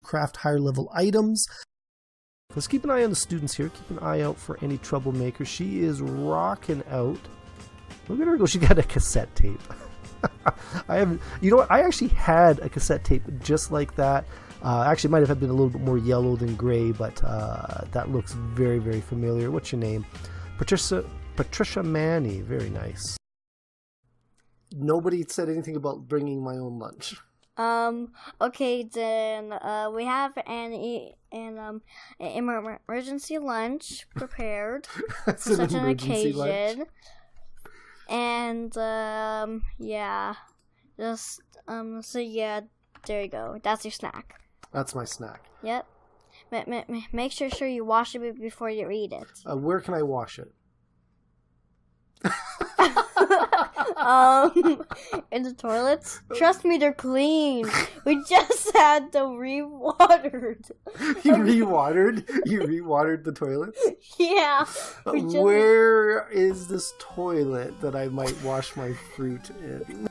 craft higher level items. Let's keep an eye on the students here. Keep an eye out for any troublemakers. She is rocking out. Look at her go. She got a cassette tape. You know what? I actually had a cassette tape just like that. Actually, it might have been a little bit more yellow than gray, but that looks very, very familiar. What's your name? Patricia Manny. Very nice. Nobody said anything about bringing my own lunch. Okay, then, we have an emergency lunch prepared for such an occasion. Lunch. And, yeah, just, so yeah, there you go. That's your snack. That's my snack. Yep. Make sure you wash it before you eat it. Where can I wash it? In the toilets. Trust me, they're clean. We just had them re-watered. You re-watered? You re-watered the toilets? Yeah. Where is this toilet that I might wash my fruit in?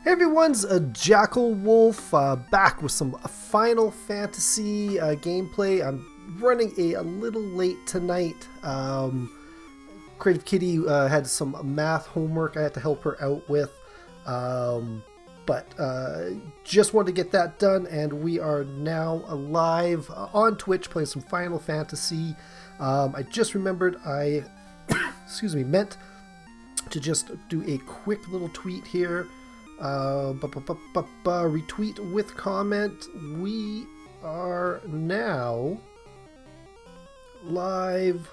Hey everyone's Jackal Wolf back with some Final Fantasy gameplay. I'm running a little late tonight. Creative Kitty had some math homework I had to help her out with, but just wanted to get that done, and we are now live on Twitch playing some Final Fantasy. I just remembered I meant to just do a quick little tweet here. Retweet with comment. We are now live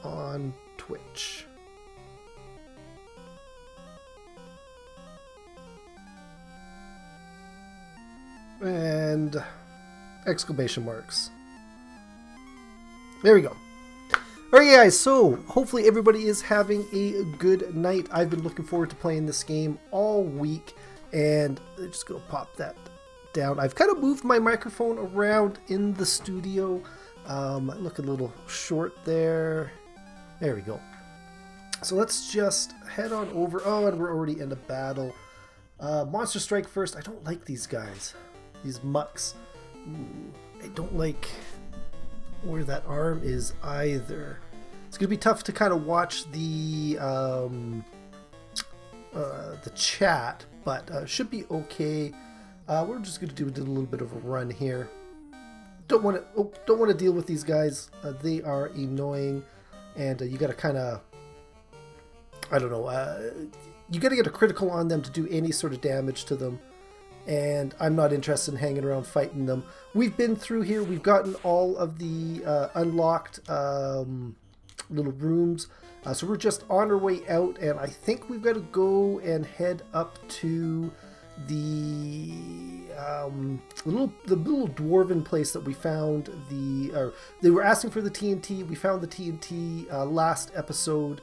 on Twitch. And exclamation marks. There we go. Alright guys, so hopefully everybody is having a good night. I've been looking forward to playing this game all week, and I'm just going to pop that down. I've kind of moved my microphone around in the studio. I look a little short there. There we go. So let's just head on over. Oh, and we're already in a battle. Monster Strike first. I don't like these guys. These mucks. I don't like where that arm is either. It's going to be tough to kind of watch the chat, but should be okay. We're just going to do a little bit of a run here. Don't want to deal with these guys. They are annoying, and you got to kind of, I don't know, you got to get a critical on them to do any sort of damage to them. And I'm not interested in hanging around fighting them. We've been through here. We've gotten all of the unlocked little rooms. So we're just on our way out, and I think we've got to go and head up to the little dwarven place that we found. They were asking for the TNT. We found the TNT last episode.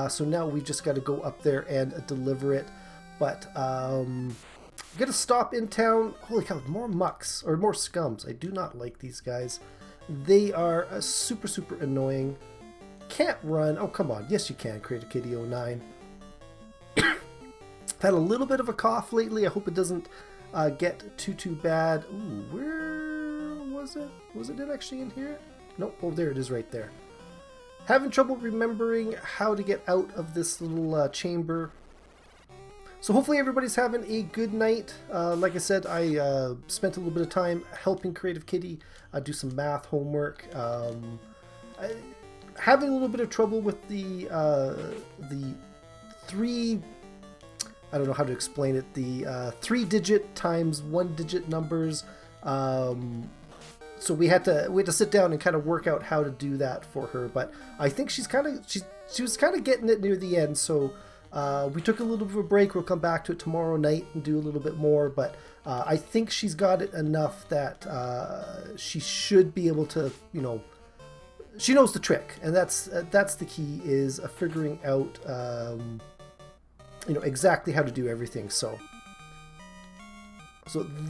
So now we've just got to go up there and deliver it. But we're gonna stop in town. Holy cow, more mucks, or more scums. I do not like these guys. They are super, super annoying. Can't run. Oh, come on. Yes, you can, Creative Kitty 09. Had a little bit of a cough lately. I hope it doesn't get too bad. Ooh, where was it? Was it actually in here? Nope. Oh, there it is right there. Having trouble remembering how to get out of this little chamber. So hopefully everybody's having a good night. Like I said, I spent a little bit of time helping Creative Kitty do some math homework. Having a little bit of trouble with the three, I don't know how to explain it, the 3-digit times 1-digit numbers. So we had to sit down and kind of work out how to do that for her. But I think she was kind of getting it near the end. So we took a little bit of a break. We'll come back to it tomorrow night and do a little bit more. But I think she's got it enough that she should be able to, you know, she knows the trick. And that's the key, is figuring out, you know, exactly how to do everything. So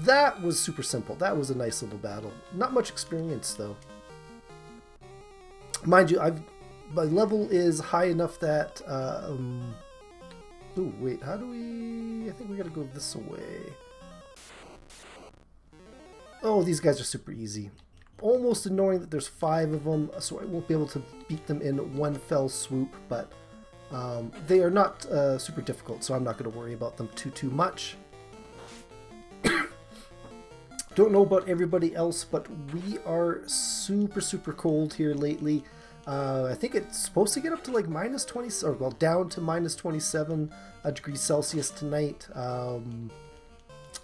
that was super simple. That was a nice little battle. Not much experience though. Mind you, my level is high enough that ooh, wait, how do we... I think we gotta go this way. Oh, these guys are super easy. Almost annoying that there's 5 of them, so I won't be able to beat them in one fell swoop, but they are not super difficult, so I'm not going to worry about them too much. Don't know about everybody else, but we are super cold here lately. I think it's supposed to get up to like minus 20, or well, down to minus 27 degrees Celsius tonight.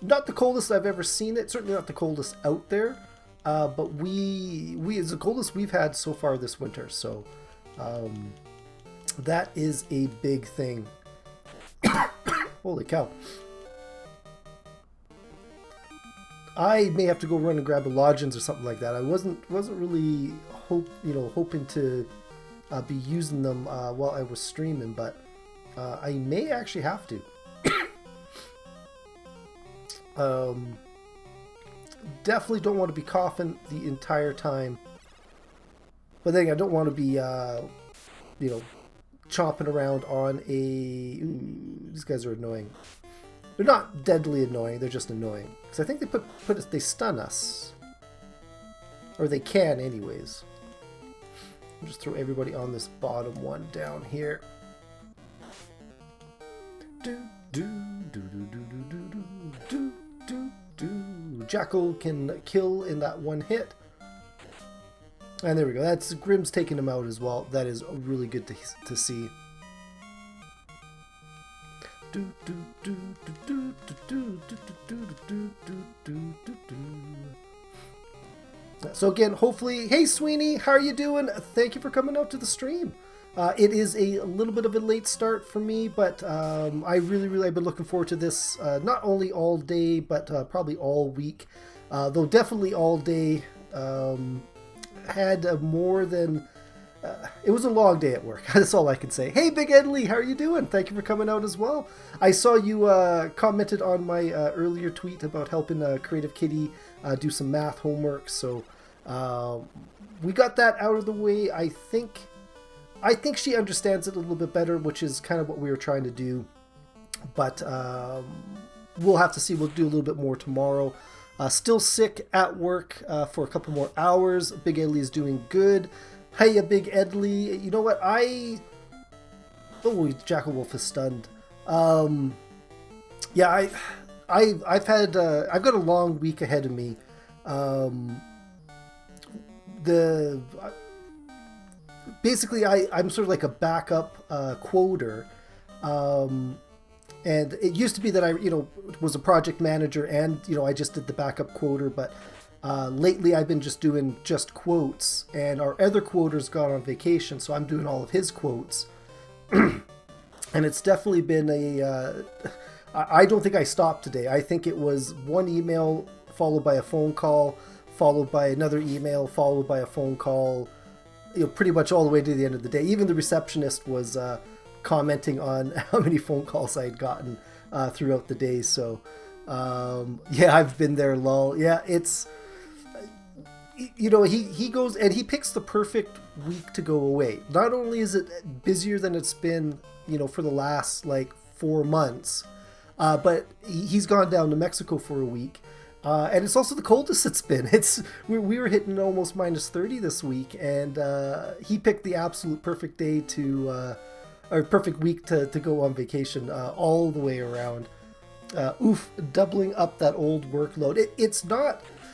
Not the coldest I've ever seen it. Certainly not the coldest out there. But we it's the coldest we've had so far this winter. So that is a big thing. Holy cow. I may have to go run and grab a lodgings or something like that. I wasn't really hoping to be using them while I was streaming, but I may actually have to. Definitely don't want to be coughing the entire time, but then I don't want to be chomping around on a. Ooh, these guys are annoying. They're not deadly annoying, they're just annoying. Because I think they stun us. Or they can anyways. I'll just throw everybody on this bottom one down here. Jackal can kill in that one hit. And there we go. That's Grimm's taking him out as well. That is really good to see. So again, hopefully, hey Sweeney, how are you doing? Thank you for coming out to the stream. It is a little bit of a late start for me, but I've been looking forward to this not only all day, but probably all week. Though definitely all day. Had more than... it was a long day at work. That's all I can say. Hey, Big Edley, how are you doing? Thank you for coming out as well. I saw you commented on my earlier tweet about helping Creative Kitty do some math homework. So we got that out of the way. I think she understands it a little bit better, which is kind of what we were trying to do. But we'll have to see. We'll do a little bit more tomorrow. Still sick at work for a couple more hours. Big Edley is doing good. Hiya, Big Edley. You know what? Oh, Jackal Wolf is stunned. Yeah, I've got a long week ahead of me. Basically, I'm sort of like a backup quoter. And it used to be that I, was a project manager and, I just did the backup quoter, but lately I've been just doing just quotes, and our other quoter's gone on vacation, so I'm doing all of his quotes. And it's definitely been I don't think I stopped today. I think it was one email followed by a phone call, followed by another email, followed by a phone call, pretty much all the way to the end of the day. Even the receptionist was commenting on how many phone calls I had gotten throughout the day. So yeah, I've been there, lol. Yeah, it's he goes and he picks the perfect week to go away. Not only is it busier than it's been for the last like 4 months, but he's gone down to Mexico for a week, and it's also the coldest it's been. We were hitting almost minus 30 this week, and he picked the absolute perfect day or perfect week to go on vacation all the way around. Doubling up that old workload.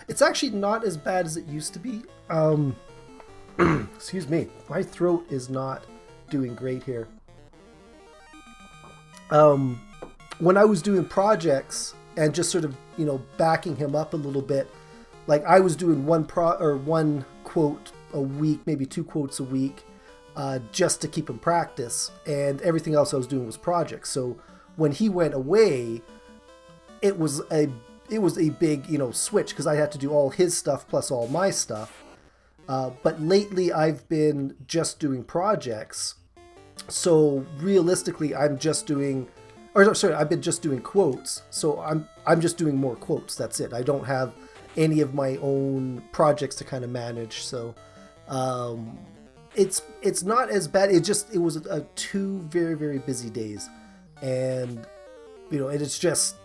It's actually not as bad as it used to be. Excuse me, my throat is not doing great here. When I was doing projects and just sort of backing him up a little bit, like I was doing one quote a week, maybe 2 quotes a week, just to keep him practice, and everything else I was doing was projects. So when he went away, it was a big switch, because I had to do all his stuff plus all my stuff. But lately I've been just doing projects, so realistically I've been just doing quotes. So I'm just doing more quotes. That's it. I don't have any of my own projects to kind of manage. So it's not as bad. It was 2 very, very busy days, and it's just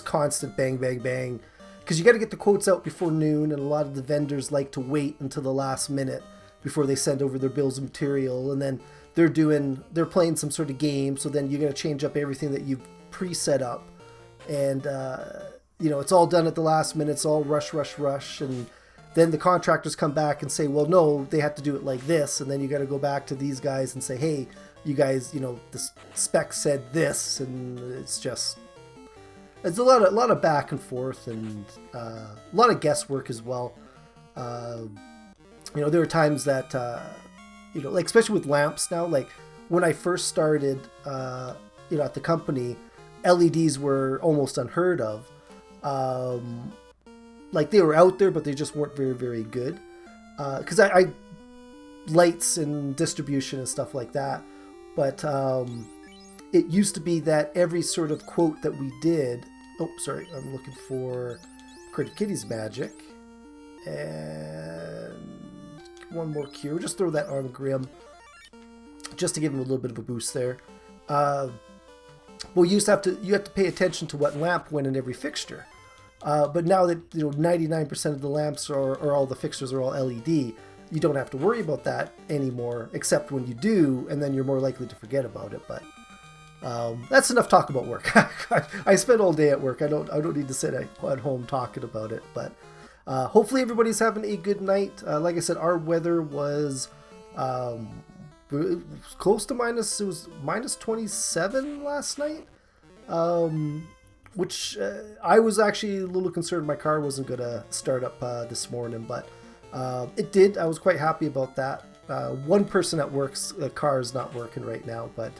constant bang, bang, bang. because you got to get the quotes out before noon, and a lot of the vendors like to wait until the last minute before they send over their bills of material, and then they're playing some sort of game, so then you're going to change up everything that you've pre-set up, and it's all done at the last minute. It's all rush, and then the contractors come back and say, well, no, they have to do it like this, and then you got to go back to these guys and say, hey, you guys, the spec said this, and it's a lot of back and forth, and a lot of guesswork as well. There are times that like especially with lamps now, like when I first started at the company, LEDs were almost unheard of. Like they were out there, but they just weren't very, very good. Because I lights and distribution and stuff like that. But it used to be that every sort of quote that we did. Oh, sorry, I'm looking for Creative Kitty's magic. And one more cue. Just throw that on Grim, just to give him a little bit of a boost there. Well, you have to pay attention to what lamp went in every fixture. But now that 99% of the lamps or all the fixtures are all LED, you don't have to worry about that anymore, except when you do, and then you're more likely to forget about it. But that's enough talk about work. I spend all day at work. I don't need to sit at home talking about it. But hopefully everybody's having a good night. Like I said, our weather was close to minus. It was minus 27 last night. Which I was actually a little concerned my car wasn't going to start up this morning, but it did. I was quite happy about that. One person at work's car is not working right now, but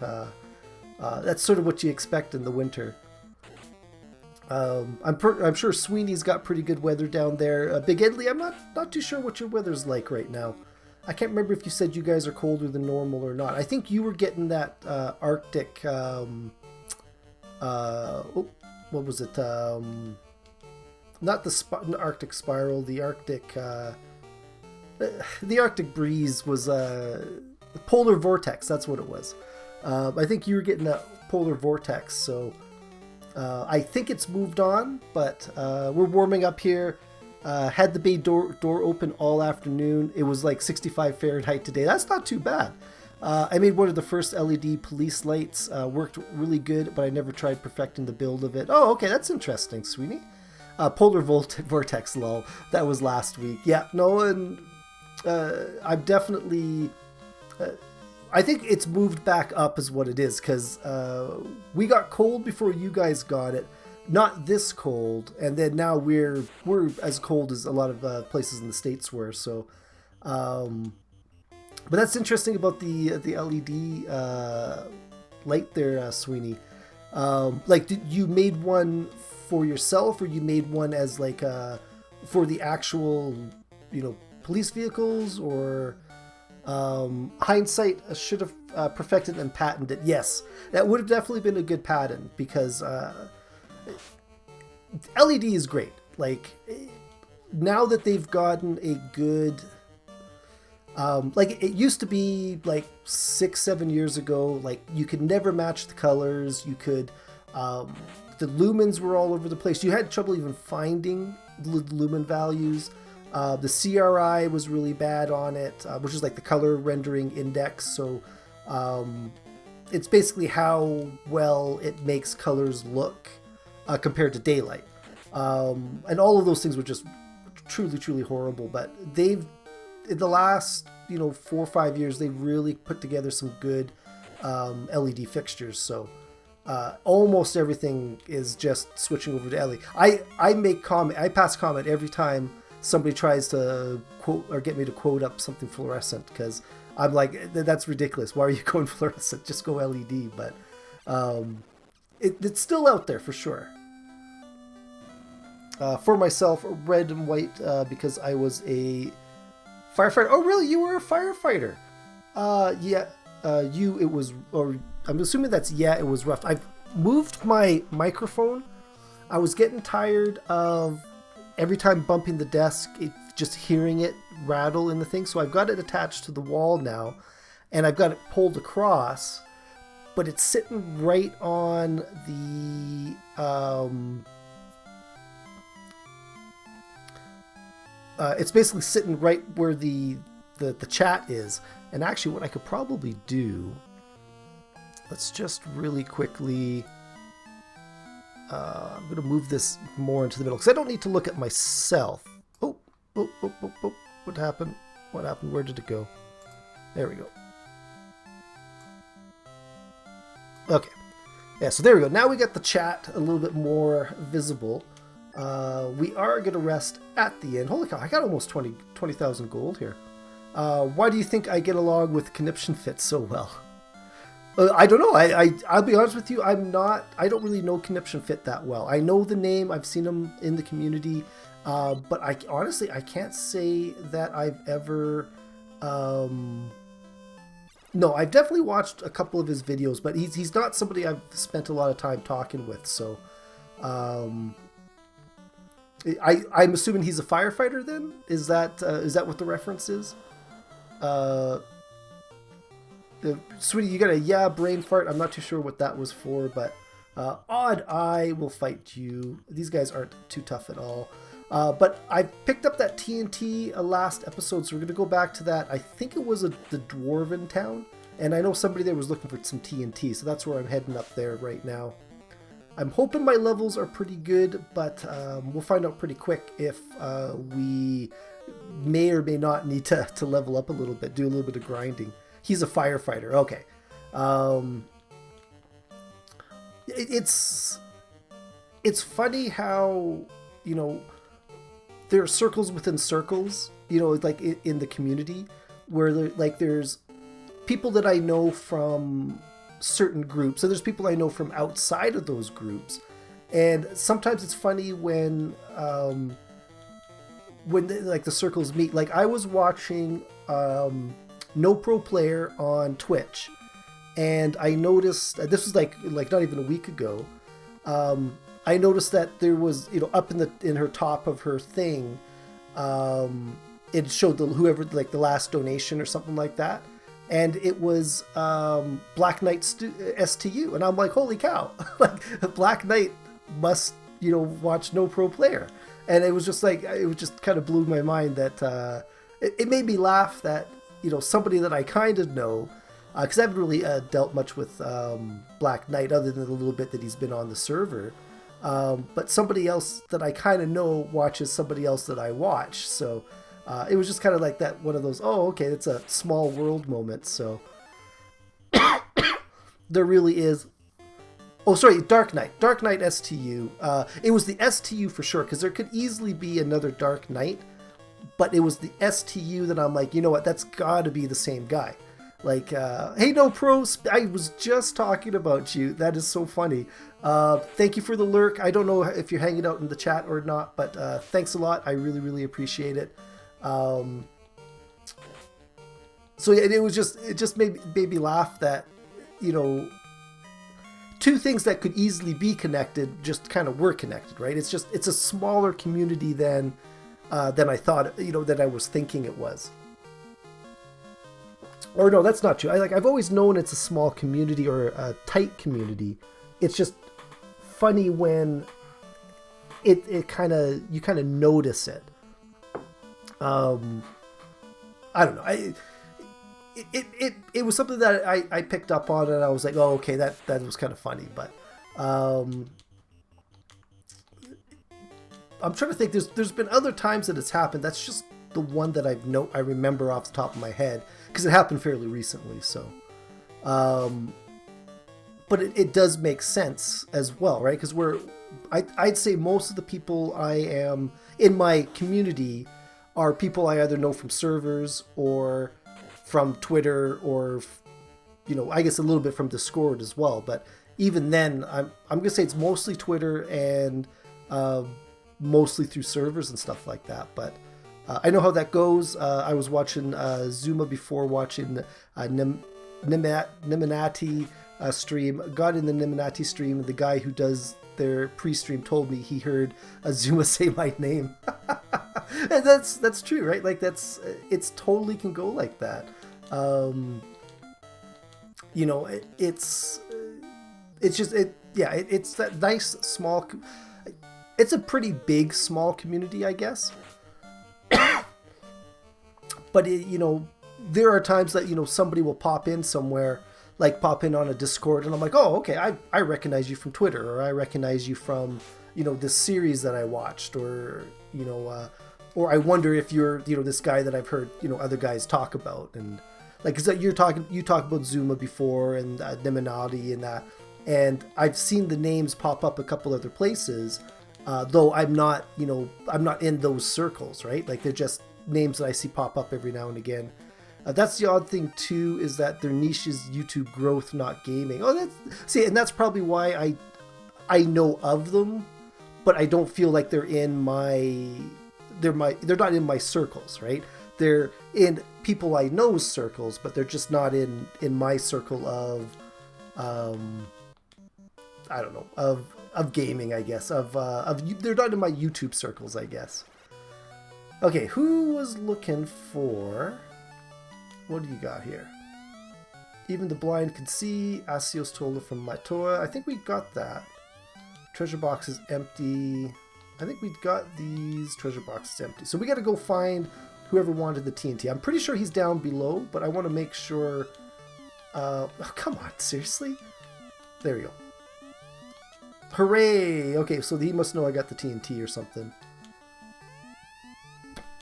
that's sort of what you expect in the winter. I'm sure Sweeney's got pretty good weather down there. Big Edley, I'm not too sure what your weather's like right now. I can't remember if you said you guys are colder than normal or not. I think you were getting that Arctic... what was it? Not the Arctic spiral. The Arctic breeze was the polar vortex. That's what it was. I think you were getting that polar vortex. So I think it's moved on, but we're warming up here. Had the bay door open all afternoon. It was like 65 Fahrenheit today. That's not too bad. I made one of the first LED police lights. Worked really good, but I never tried perfecting the build of it. Oh, okay, that's interesting, Sweeney. Polar vortex, lol. That was last week. Yeah, no, and I'm definitely... I think it's moved back up is what it is, because we got cold before you guys got it. Not this cold, and then now we're as cold as a lot of places in the States were, so... But that's interesting about the LED light there, Sweeney. Like, did you made one for yourself, or you made one as like for the actual, police vehicles, or hindsight should have perfected and patented it. Yes, that would have definitely been a good patent, because LED is great. Like, now that they've gotten a good... like it used to be like 6-7 years ago, like you could never match the colors. You could, the lumens were all over the place. You had trouble even finding the lumen values. The CRI was really bad on it, which is like the color rendering index. So it's basically how well it makes colors look compared to daylight. And all of those things were just truly, truly horrible. But they've, in the last 4 or 5 years, they really put together some good LED fixtures. So almost everything is just switching over to LED. I pass comment every time somebody tries to quote or get me to quote up something fluorescent, because I'm like, that's ridiculous. Why are you going fluorescent? Just go LED. But it's still out there for sure. For myself, red and white, because I was a firefighter. Oh, really? You were a firefighter? Yeah. It was, or I'm assuming that's, yeah, it was rough. I've moved my microphone. I was getting tired of every time bumping the desk, just hearing it rattle in the thing. So I've got it attached to the wall now, and I've got it pulled across, but it's sitting right on the, it's basically sitting right where the chat is. And actually, what I could probably do, let's just really quickly. I'm going to move this more into the middle because I don't need to look at myself. Oh, what happened? What happened? Where did it go? There we go. Okay. Yeah, so there we go. Now we got the chat a little bit more visible. We are going to rest at the end. Holy cow, I got almost 20,000 gold here. Why do you think I get along with Conniption Fit so well? I don't know. I'll be honest with you. I don't really know Conniption Fit that well. I know the name. I've seen him in the community. But honestly, I can't say that I've ever... No, I've definitely watched a couple of his videos, but he's not somebody I've spent a lot of time talking with. So I'm assuming he's a firefighter then? Is that what the reference is? Sweetie, you got a brain fart. I'm not too sure what that was for, but Odd Eye will fight you. These guys aren't too tough at all. But I picked up that TNT last episode, so we're going to go back to that. I think it was the Dwarven town, and I know somebody there was looking for some TNT, so that's where I'm heading up there right now. I'm hoping my levels are pretty good, but we'll find out pretty quick if we may or may not need to level up a little bit, do a little bit of grinding. He's a firefighter. Okay. It's funny how, there are circles within circles, like in the community where there's people that I know from certain groups. So there's people I know from outside of those groups. And sometimes it's funny when the circles meet. Like I was watching, No Pro Player on Twitch, and I noticed this was like not even a week ago. I noticed that there was up in her top of her thing, it showed whoever the last donation or something like that, and it was Black Knight STU, and I'm like, holy cow! Like Black Knight must watch No Pro Player, and it was just kind of blew my mind that it made me laugh that. Somebody that I kind of know, because I haven't really dealt much with Black Knight other than the little bit that he's been on the server. But somebody else that I kind of know watches somebody else that I watch. So it was just kind of like that, one of those, oh, okay, it's a small world moment. So there really is. Oh, sorry, Dark Knight STU. It was the STU for sure, because there could easily be another Dark Knight. But it was the STU that I'm like, you know what, that's got to be the same guy. Like, hey, No Pro, I was just talking about you. That is so funny. Thank you for the lurk. I don't know if you're hanging out in the chat or not, but thanks a lot. I really, really appreciate it. So yeah, it just made me laugh that, two things that could easily be connected just kind of were connected, right? It's a smaller community than I thought, that I was thinking it was. Or no, that's not true. I've always known it's a small community or a tight community. It's just funny when you kind of notice it. I don't know. It was something that I picked up on, and I was like, oh, okay, that was kind of funny. But I'm trying to think. There's been other times that it's happened. That's just the one that I remember off the top of my head, because it happened fairly recently. So, but it does make sense as well, right? Because I'd say most of the people I am in my community are people I either know from servers or from Twitter, or I guess a little bit from Discord as well. But even then, I'm gonna say it's mostly Twitter and mostly through servers and stuff like that. But I know how that goes. I was watching Zuma before watching Niminati stream. Got in the Niminati stream, and the guy who does their pre-stream told me he heard Zuma say my name. And that's true, right? Like it's totally can go like that. It's that nice small. It's a pretty big small community, I guess. But there are times that somebody will pop in somewhere, like pop in on a Discord, and I'm like, oh, okay, I recognize you from Twitter, or I recognize you from this series that I watched, or or I wonder if you're this guy that I've heard other guys talk about, and like, cause you talk about Zuma before, and Neminati and that, and I've seen the names pop up a couple other places, though I'm not in those circles, right? Like, they're just names that I see pop up every now and again. That's the odd thing too, is that their niche is YouTube growth, not gaming. Oh, and that's probably why I know of them, but I don't feel like they're not in my circles, right? They're in people I know's circles, but they're just not in my circle of I don't know, of gaming, I guess. They're not in my YouTube circles, I guess. Okay, who was looking for? What do you got here? Even the blind can see. Asios Tola from Matoa. I think we got that. Treasure box is empty. I think we got these treasure boxes empty. So we got to go find whoever wanted the TNT. I'm pretty sure he's down below, but I want to make sure. Oh, come on, seriously? There we go. Hooray! Okay, so he must know I got the TNT or something.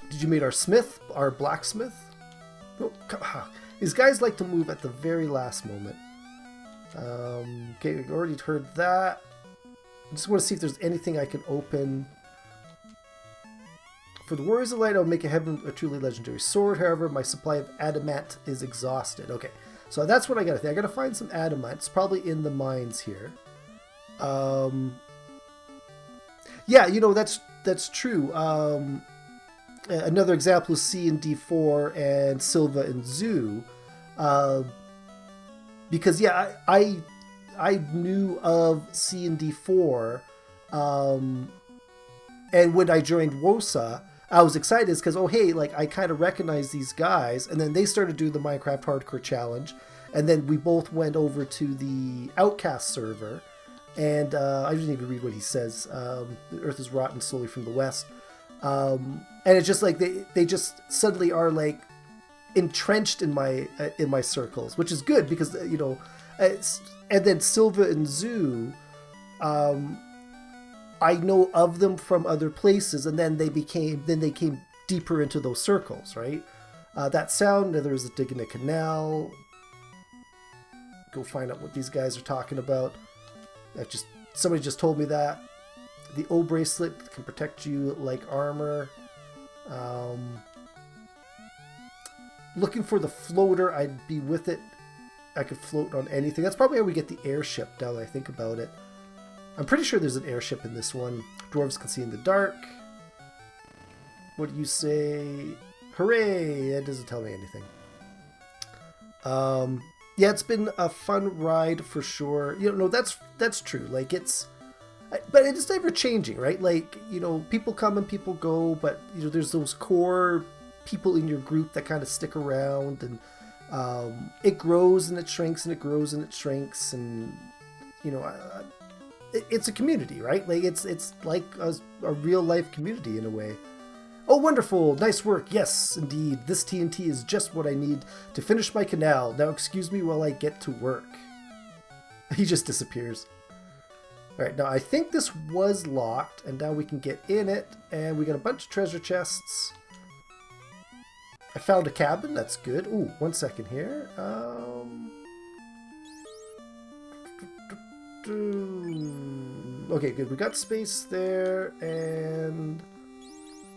Did you meet our smith? Our blacksmith? Oh, these guys like to move at the very last moment. Okay, we already heard that. I just want to see if there's anything I can open. For the Warriors of Light, I'll make a truly legendary sword. However, my supply of adamant is exhausted. Okay, so that's what I gotta think. I gotta find some adamant. It's probably in the mines here. Yeah, that's true. Another example is C and D4 and Silva and Zoo. Because yeah, I knew of C and D4, and when I joined WOSA, I was excited because, oh hey, like, I kind of recognize these guys, and then they started doing the Minecraft Hardcore Challenge, and then we both went over to the Outcast server, and I didn't even read what he says. The earth is rotten slowly from the west, and it's just like they just suddenly are like entrenched in my circles, which is good because and then Silva and Zoo, I know of them from other places, and then they came deeper into those circles, right? That sound, there's a dig in a canal. Go find out what these guys are talking about. Somebody just told me that. The O bracelet can protect you like armor. Looking for the floater, I'd be with it. I could float on anything. That's probably how we get the airship, now that I think about it. I'm pretty sure there's an airship in this one. Dwarves can see in the dark. What do you say? Hooray! It doesn't tell me anything. Yeah, it's been a fun ride for sure. That's true. Like, but it's never changing, right? Like, people come and people go, but there's those core people in your group that kind of stick around, and it grows and it shrinks and it grows and it shrinks, and it's a community, right? Like, it's like a real life community in a way. Oh, wonderful! Nice work. Yes, indeed. This TNT is just what I need to finish my canal. Now excuse me while I get to work. He just disappears. Alright, now I think this was locked, and now we can get in it, and we got a bunch of treasure chests. I found a cabin, that's good. Ooh, 1 second here. Okay, good. We got space there, and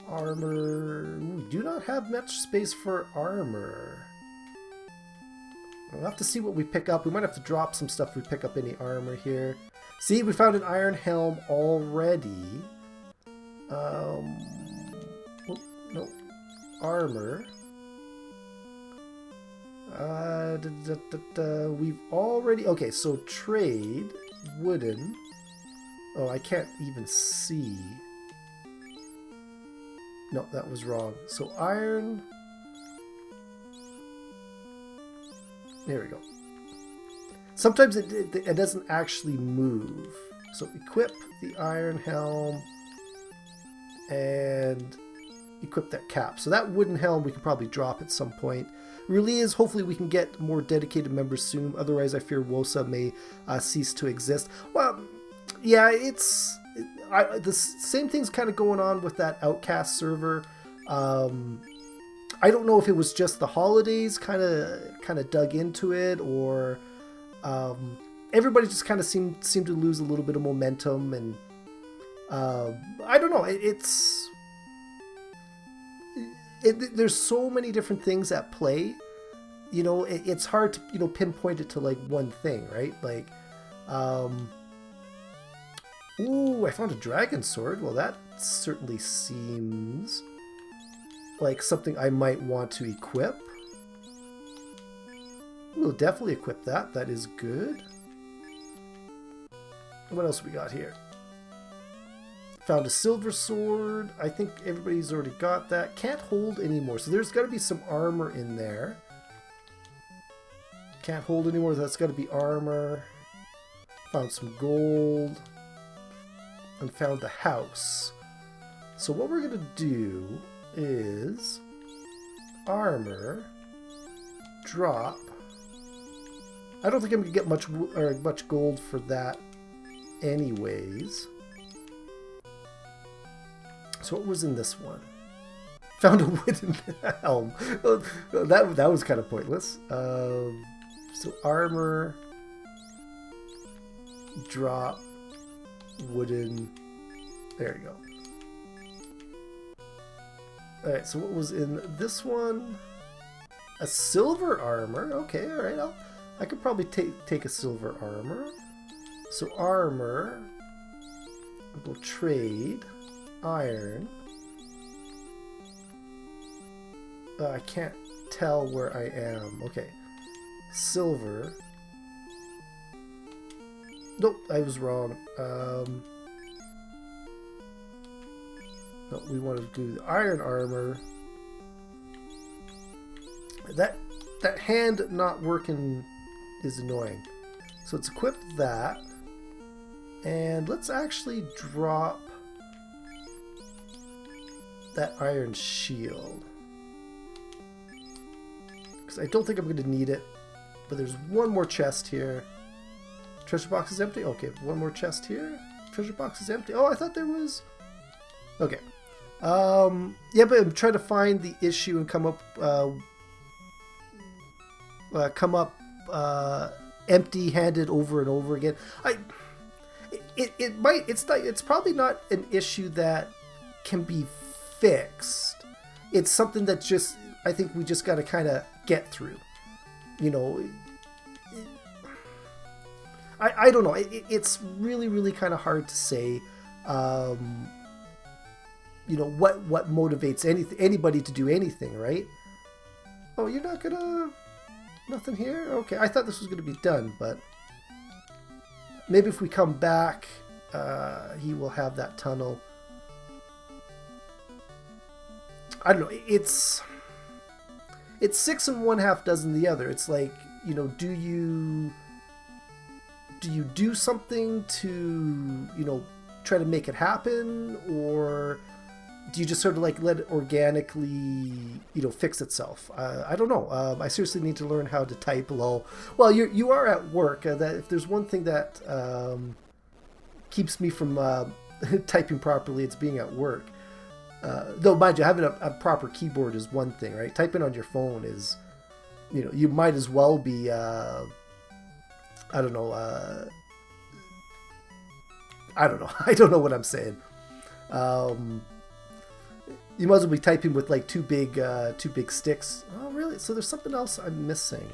armor. We do not have much space for armor. We'll have to see what we pick up. We might have to drop some stuff if we pick up any armor here. See, we found an iron helm already. Oh, no. Armor. We've already... Okay, so trade. Wooden. Oh, I can't even see. No, that was wrong. So iron. There we go. Sometimes it doesn't actually move. So equip the iron helm. And equip that cap. So that wooden helm we can probably drop at some point. Really is, hopefully we can get more dedicated members soon. Otherwise, I fear WOSA may cease to exist. Well, yeah, the same thing's kind of going on with that Outcast server. I don't know if it was just the holidays kind of dug into it, or everybody just kind of seemed to lose a little bit of momentum, and I don't know. There's so many different things at play. You know, it's hard to, you know, pinpoint it to like one thing, right? Like, ooh, I found a dragon sword. Well, that certainly seems like something I might want to equip. We'll definitely equip that. That is good. What else we got here? Found a silver sword. I think everybody's already got that. Can't hold anymore. So there's got to be some armor in there. Can't hold anymore. That's got to be armor. Found some gold. And found the house. So what we're going to do is armor, drop. I don't think I'm going to get much gold for that anyways. So what was in this one? Found a wooden helm. That was kind of pointless. So armor, drop, wooden. There you go. Alright, so what was in this one? A silver armor. Okay, alright. I could probably take a silver armor. So armor. We'll trade. Iron. I can't tell where I am. Okay. Silver. Nope, I was wrong. No, we want to do the iron armor. That hand not working is annoying. So let's equip that. And let's actually drop that iron shield. Because I don't think I'm going to need it. But there's one more chest here. Treasure box is empty? Okay, one more chest here. Treasure box is empty. Oh, I thought there was... Okay. Yeah, but I'm trying to find the issue and come up empty-handed over and over again. It's probably not an issue that can be fixed. It's something that just, I think we just got to kind of get through. You know, I don't know. It's really, really kind of hard to say. You know, what motivates anybody to do anything, right? Oh, you're not gonna... Nothing here? Okay, I thought this was gonna be done, but... Maybe if we come back, he will have that tunnel. I don't know, it's 6 1/2 dozen the other. It's like, you know, do you do something to, you know, try to make it happen, or do you just sort of like let it organically, you know, fix itself? I don't know. I seriously need to learn how to type lol. Well, you are at work. That if there's one thing that keeps me from typing properly, it's being at work. Though, mind you, having a proper keyboard is one thing, right? Typing on your phone is, you know, you might as well be, I don't know. I don't know. I don't know what I'm saying. You might as well be typing with like two big sticks. Oh, really? So there's something else I'm missing.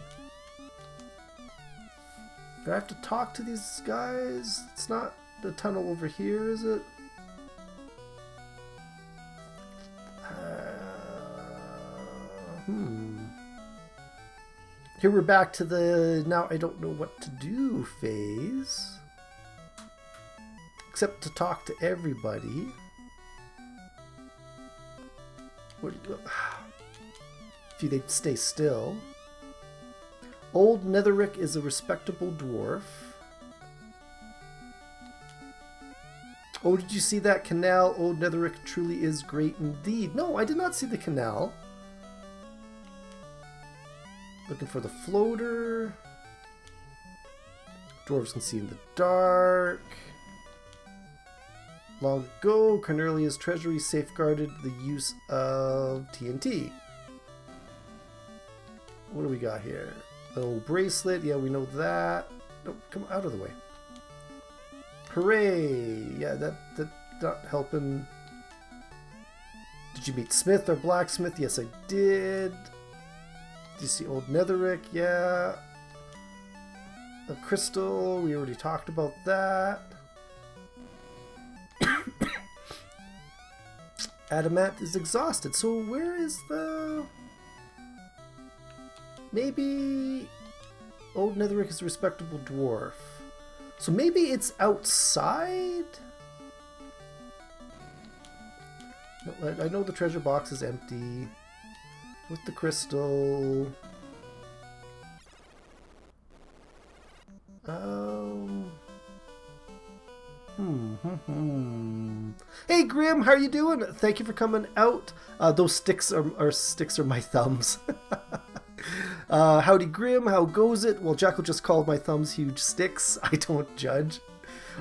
Do I have to talk to these guys? It's not the tunnel over here, is it? Here we're back to the now I don't know what to do phase. Except to talk to everybody. If they'd stay still. Old Netherick is a respectable dwarf. Oh, did you see that canal? Old Netheric truly is great indeed. No, I did not see the canal. Looking for the floater. Dwarves can see in the dark. Long ago, Cornelia's treasury safeguarded the use of TNT. What do we got here? The old bracelet. Yeah, we know that. No, come out of the way. Hooray! Yeah, that not helping. Did you meet Smith or Blacksmith? Yes, I did. Did you see Old Netheric? Yeah. The crystal, we already talked about that. Adamant is exhausted, so where is the... Maybe Old Netheric is a respectable dwarf. So maybe it's outside? I know the treasure box is empty. With the crystal... Hey Grim, how are you doing? Thank you for coming out. Those sticks are my thumbs. Howdy Grim, how goes it? Well, Jackal just called my thumbs huge sticks. I don't judge.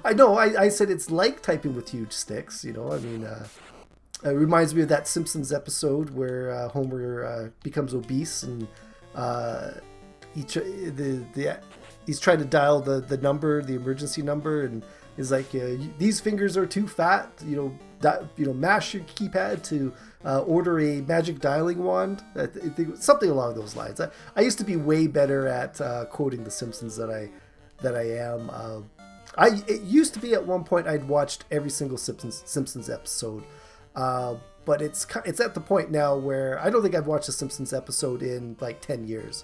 I know, I said it's like typing with huge sticks, you know, I mean, it reminds me of that Simpsons episode where Homer becomes obese and he's trying to dial the number, the emergency number, and is like, these fingers are too fat, mash your keypad to order a magic dialing wand. I think something along those lines. I used to be way better at quoting the Simpsons than I am. It used to be at one point I'd watched every single Simpsons episode, but it's at the point now where I don't think I've watched a Simpsons episode in like 10 years.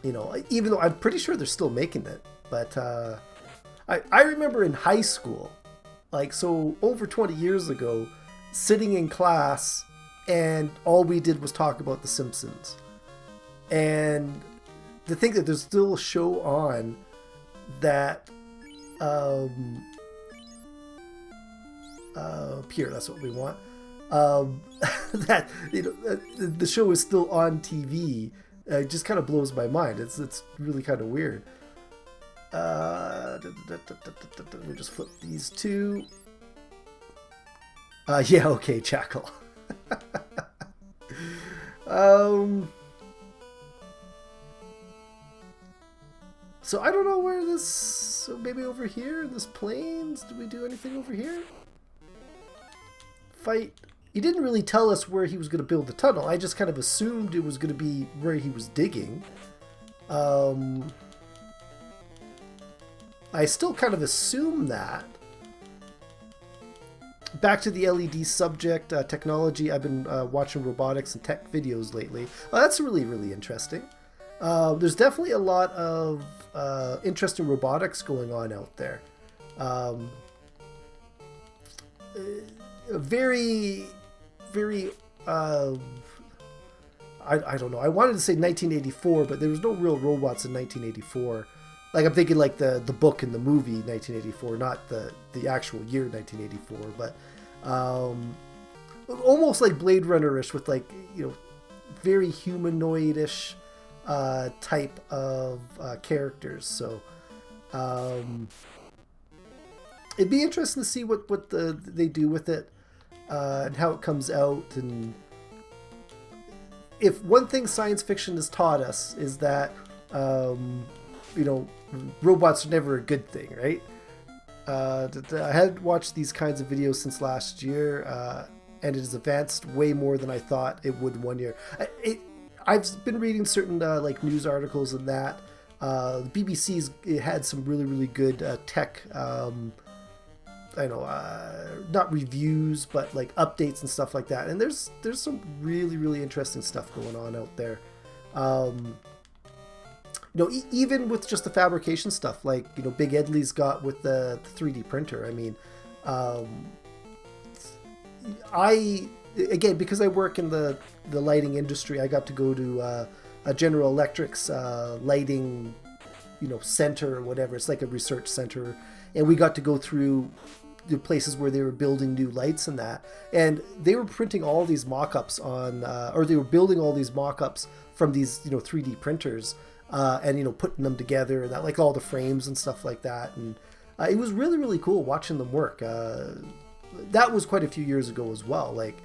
Even though I'm pretty sure they're still making it, but I remember in high school, like, so over 20 years ago, sitting in class and all we did was talk about the Simpsons. And to think that there's still a show on that Pierre, that's what we want. That the show is still on TV. It just kind of blows my mind. It's really kind of weird. Let me just flip these two. Yeah, okay, Jackal. So I don't know where this... So maybe over here in this plains? Did we do anything over here? Fight... He didn't really tell us where he was going to build the tunnel. I just kind of assumed it was going to be where he was digging. I still kind of assume that. Back to the LED subject, technology. I've been watching robotics and tech videos lately. That's really, really interesting. There's definitely a lot of interesting robotics going on out there. Very, I don't know. I wanted to say 1984, but there was no real robots in 1984. Like, I'm thinking like the book and the movie 1984, not the actual year 1984, but almost like Blade Runner-ish with, like, very humanoid-ish type of characters. So it'd be interesting to see what they do with it and how it comes out. And if one thing science fiction has taught us is that robots are never a good thing, right? I hadn't watched these kinds of videos since last year, and it has advanced way more than I thought it would in 1 year. I've been reading certain like news articles and that. The BBC's had some really, really good tech, not reviews, but like updates and stuff like that. And there's some really, really interesting stuff going on out there. Even with just the fabrication stuff, like, Big Edley's got with the 3D printer. I mean, again, because I work in the lighting industry, I got to go to a General Electric's lighting, center or whatever. It's like a research center. and we got to go through the places where they were building new lights and that, and they were printing all these mock-ups on, or they were building all these mock-ups from these 3D printers, and putting them together, and that, like all the frames and stuff like that, and it was really, really cool watching them work. That was quite a few years ago as well. Like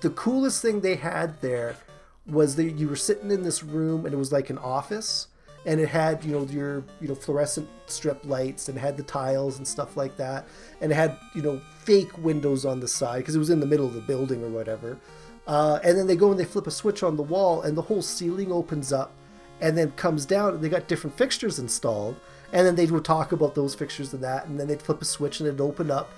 the coolest thing they had there was that you were sitting in this room, and it was like an office. And it had, your fluorescent strip lights, and it had the tiles and stuff like that. And it had, fake windows on the side because it was in the middle of the building or whatever. And then they go and they flip a switch on the wall, and the whole ceiling opens up and then comes down, and they got different fixtures installed. And then they would talk about those fixtures and that, and then they'd flip a switch and it'd open up.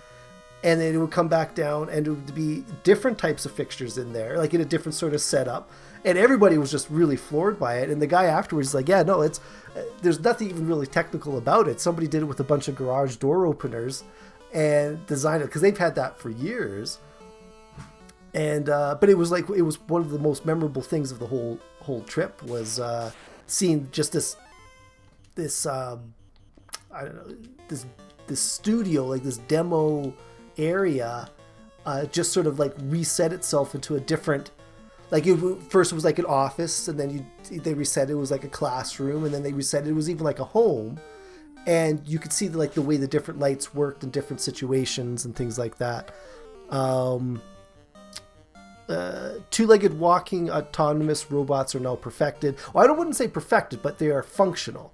And then it would come back down, and it would be different types of fixtures in there, like in a different sort of setup. And everybody was just really floored by it. And the guy afterwards is like, yeah, no, there's nothing even really technical about it. Somebody did it with a bunch of garage door openers and designed it, because they've had that for years. And but it was one of the most memorable things of the whole trip was seeing just this I don't know, this studio, like this demo area, just sort of like reset itself into a different, like first it was like an office, and then they reset it was like a classroom, and then they reset it was even like a home, and you could see the way the different lights worked in different situations and things like that. Two-legged walking autonomous robots are now perfected. Well, I wouldn't say perfected, but they are functional.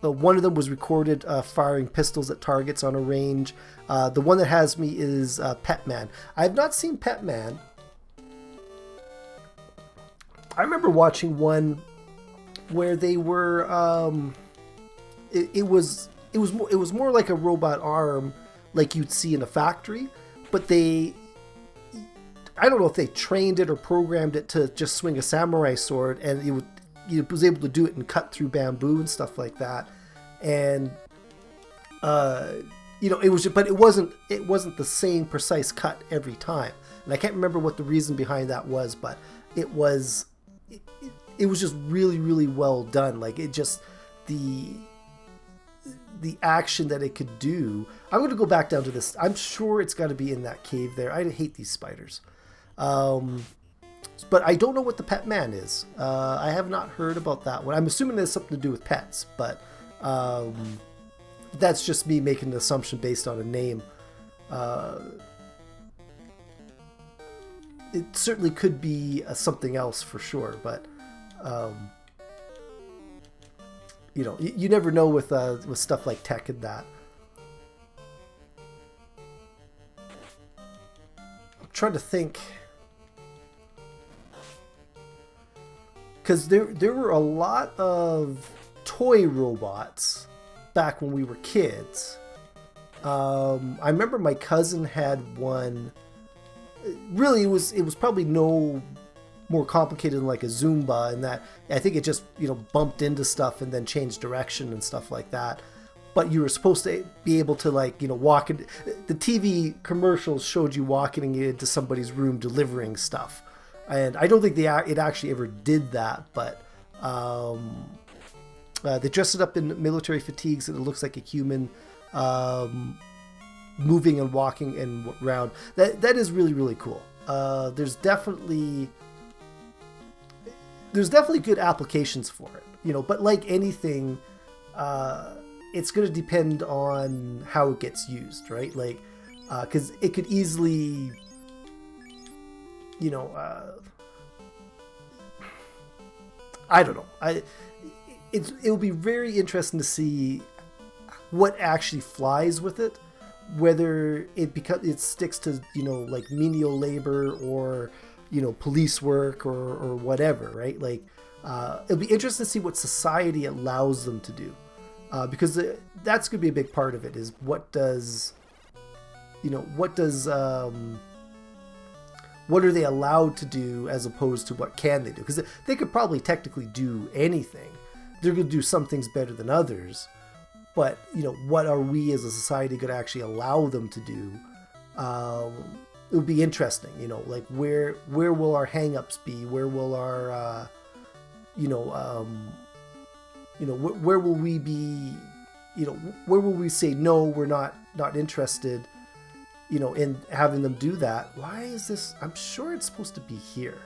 One of them was recorded firing pistols at targets on a range. The one that has me is Pet Man. I have not seen Pet Man. I remember watching one where they were. It was more like a robot arm, like you'd see in a factory, but I don't know if they trained it or programmed it to just swing a samurai sword, and it was able to do it and cut through bamboo and stuff like that. And it was, but it wasn't the same precise cut every time. And I can't remember what the reason behind that was, but it was just really, really well done. Like it just the action that it could do. I'm going to go back down to this. I'm sure it's got to be in that cave there. I hate these spiders. But I don't know what the Pet Man is. I have not heard about that one. I'm assuming it has something to do with pets, but that's just me making an assumption based on a name. It certainly could be something else for sure, but you never know with stuff like tech and that. I'm trying to think. Because there were a lot of toy robots back when we were kids. I remember my cousin had one. Really, it was probably no more complicated than like a Zumba, in that I think it just bumped into stuff and then changed direction and stuff like that. But you were supposed to be able to walk in. The TV commercials showed you walking into somebody's room delivering stuff. And I don't think it actually ever did that, but they dressed it up in military fatigues, and it looks like a human moving and walking and around. That is really, really cool. There's definitely good applications for it, but like anything, it's going to depend on how it gets used, right? Like, because it could easily. I don't know. It'll be very interesting to see what actually flies with it, whether it sticks to like menial labor or police work or whatever, right? Like it'll be interesting to see what society allows them to do, because that's going to be a big part of it. Is what are they allowed to do as opposed to what can they do? Because they could probably technically do anything. They're going to do some things better than others. But, what are we as a society going to actually allow them to do? It would be interesting, like where will our hang-ups be? Where will our, where will we be you know, where will we say no, we're not interested, you know, in having them do that? Why is this? I'm sure it's supposed to be here.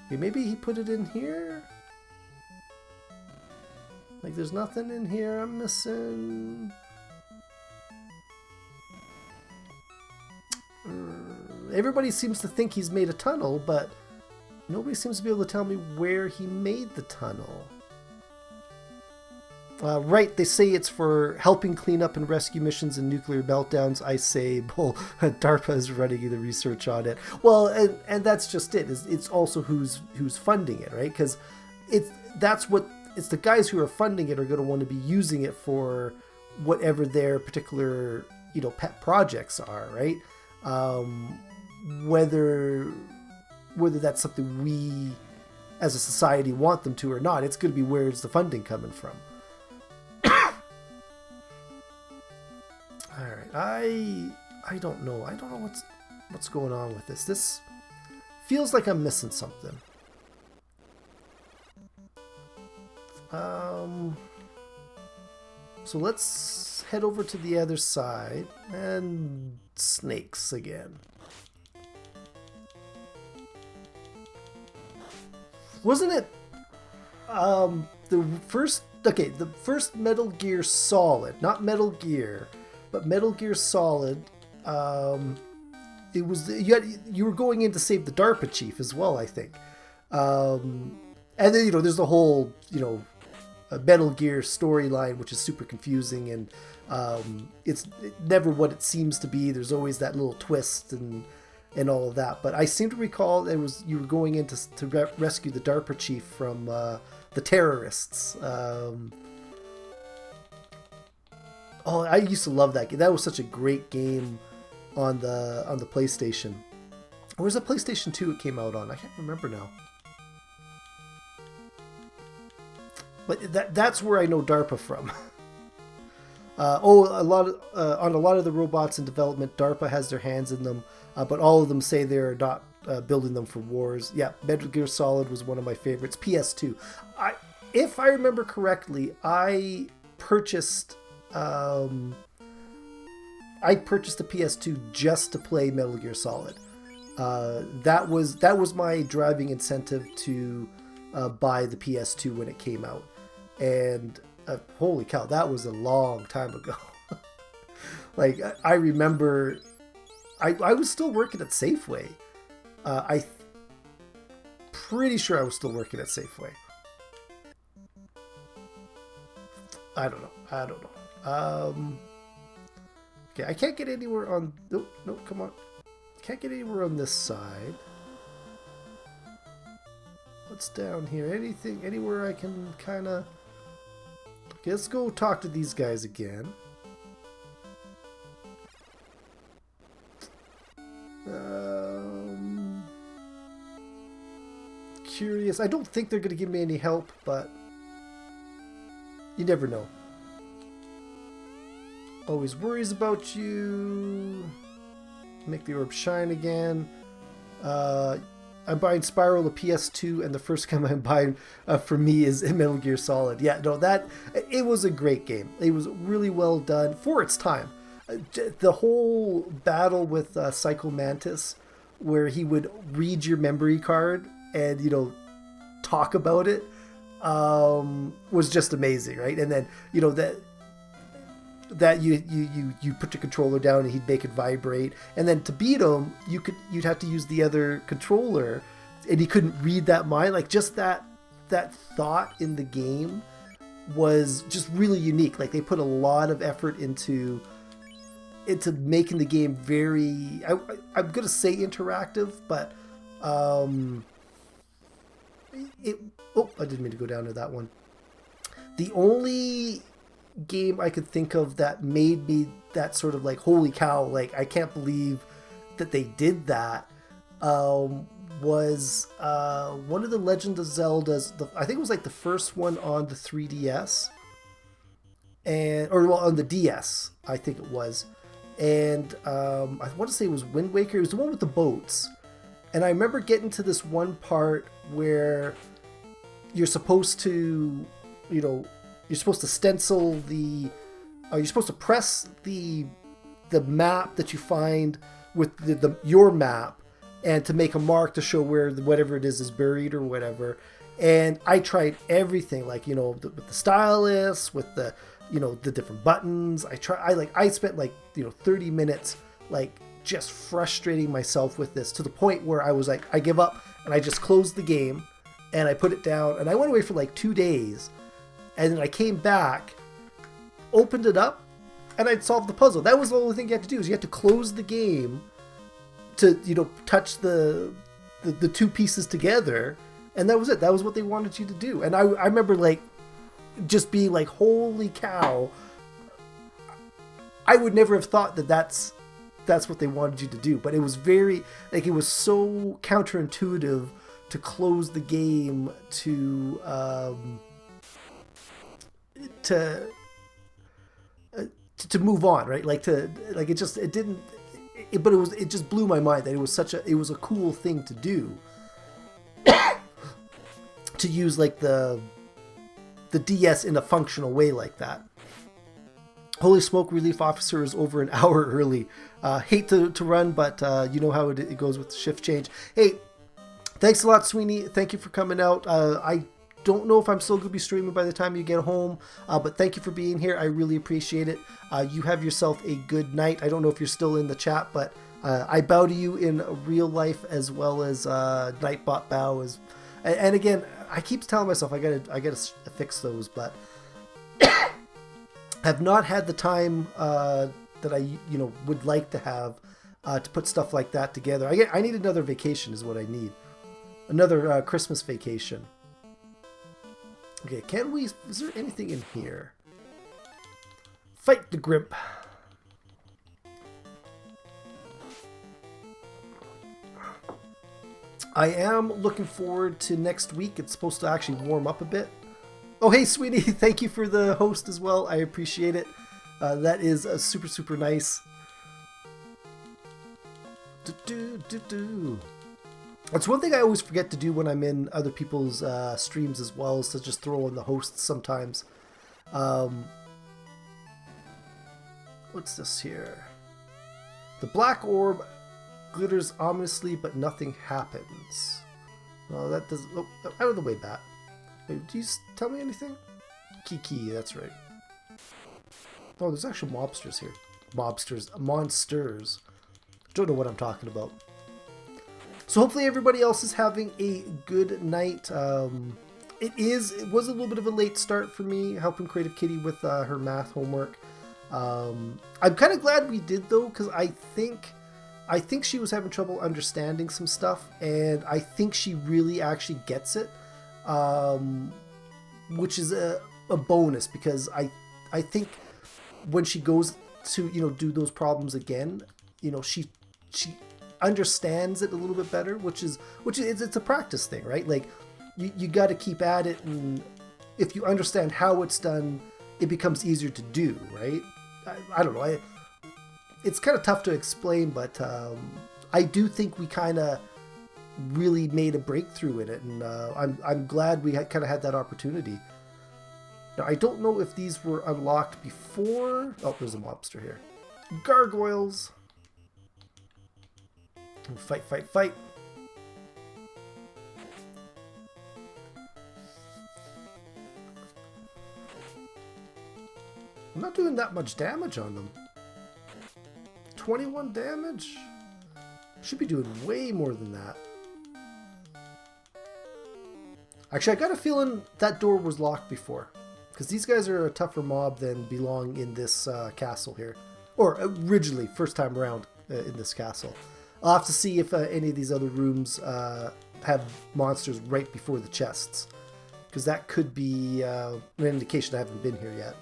Okay, maybe he put it in here. Like, there's nothing in here I'm missing. Everybody seems to think he's made a tunnel, but nobody seems to be able to tell me where he made the tunnel. Right, they say it's for helping clean up and rescue missions and nuclear meltdowns. I say, well, DARPA is running the research on it. Well, and that's just it. It's also who's funding it, right? Because it's the guys who are funding it are going to want to be using it for whatever their particular, you know, pet projects are, right? Whether that's something we as a society want them to or not, it's going to be where's the funding coming from. All right, I don't know. I don't know what's going on with this. This feels like I'm missing something. So let's head over to the other side and snakes again. Wasn't it the first Metal Gear Solid, not Metal Gear, but Metal Gear Solid, it was you were going in to save the DARPA chief as well, I think. And then, you know, there's the whole, you know, Metal Gear storyline, which is super confusing, and it's never what it seems to be. There's always that little twist and all of that. But I seem to recall you were going in to rescue the DARPA chief from the terrorists. Oh, I used to love that game. That was such a great game on the PlayStation. Or was it PlayStation 2 it came out on? I can't remember now. But that's where I know DARPA from. On a lot of the robots in development, DARPA has their hands in them, but all of them say they're not building them for wars. Yeah, Metal Gear Solid was one of my favorites. PS2. If I remember correctly, I purchased the PS2 just to play Metal Gear Solid. That was my driving incentive to buy the PS2 when it came out. And holy cow, that was a long time ago. Like, I remember I was still working at Safeway. I'm pretty sure I was still working at Safeway. I don't know. Okay, I can't get anywhere on... Nope, come on. Can't get anywhere on this side. What's down here? Anywhere I can kind of... Okay, let's go talk to these guys again. Curious. I don't think they're going to give me any help, but you never know. Always worries about you. Make the orb shine again. I'm buying Sprl, the PS2, and the first game I'm buying for me is Metal Gear Solid. Yeah, no, it was a great game. It was really well done for its time. The whole battle with Psycho Mantis, where he would read your memory card and, you know, talk about it, was just amazing, right? And then, you know, that you put your controller down and he'd make it vibrate, and then to beat him you'd have to use the other controller, and he couldn't read that mind. Like, just that thought in the game was just really unique. Like, they put a lot of effort into making the game very, I'm gonna say interactive, but I didn't mean to go down to that one. The only game I could think of that made me that sort of like, holy cow, like, I can't believe that they did that, was one of the Legend of Zelda's, I think it was like the first one on the 3DS, on the DS, I think it was, and I want to say it was Wind Waker. It was the one with the boats, and I remember getting to this one part where you're supposed to, you know, you're supposed to stencil the, you're supposed to press the map that you find with your map, and to make a mark to show where whatever it is buried or whatever. And I tried everything, like, you know, with the stylus, with the, you know, the different buttons. I spent like, you know, 30 minutes like just frustrating myself with this, to the point where I was like, I give up, and I just closed the game and I put it down, and I went away for like 2 days, and then I came back, opened it up, and I'd solved the puzzle. That was the only thing you had to do, is you had to close the game to, you know, touch the two pieces together, and that was it. That was what they wanted you to do. And I remember like just being like, holy cow, I would never have thought that that's what they wanted you to do. But it was very, like, it was so counterintuitive to close the game to move on, right? Like it just blew my mind that it was a cool thing to do. To use like the DS in a functional way like that. Holy smoke, Relief Officer is over an hour early. Hate to run, but you know how it goes with the shift change. Hey, thanks a lot, Sweeney. Thank you for coming out. I don't know if I'm still going to be streaming by the time you get home, but thank you for being here. I really appreciate it. You have yourself a good night. I don't know if you're still in the chat, but I bow to you in real life as well as Nightbot bow. And again, I keep telling myself I gotta fix those, but have not had the time that I would like to have to put stuff like that together. I need another vacation is what I need. Another Christmas vacation. Okay, is there anything in here? Fight the Grimp. I am looking forward to next week. It's supposed to actually warm up a bit. Oh, hey, sweetie. Thank you for the host as well. I appreciate it. That is super, super nice. That's one thing I always forget to do when I'm in other people's streams as well, is to just throw in the hosts sometimes. What's this here? The black orb glitters ominously, but nothing happens. Oh, that does. Oh, out of the way, bat. Wait, do you tell me anything? Kiki, that's right. Oh, there's actual mobsters here. Monsters. Don't know what I'm talking about. So hopefully everybody else is having a good night. It was a little bit of a late start for me, helping Creative Kitty with her math homework. I'm kind of glad we did though, because I think she was having trouble understanding some stuff, and I think she really actually gets it, which is a bonus, because I think when she goes to do those problems again, she understands it a little bit better, which is it's a practice thing, right? Like you got to keep at it, and if you understand how it's done, it becomes easier to do, right? I don't know. It's kind of tough to explain, but I do think we kind of really made a breakthrough in it, and I'm glad we kind of had that opportunity. Now, I don't know if these were unlocked before. Oh, there's a mobster here. Gargoyles. Fight, fight, fight. I'm not doing that much damage on them. 21 damage? Should be doing way more than that. Actually, I got a feeling that door was locked before, because these guys are a tougher mob than belong in this castle here. Or originally, first time around in this castle. I'll have to see if any of these other rooms have monsters right before the chests, because that could be an indication I haven't been here yet.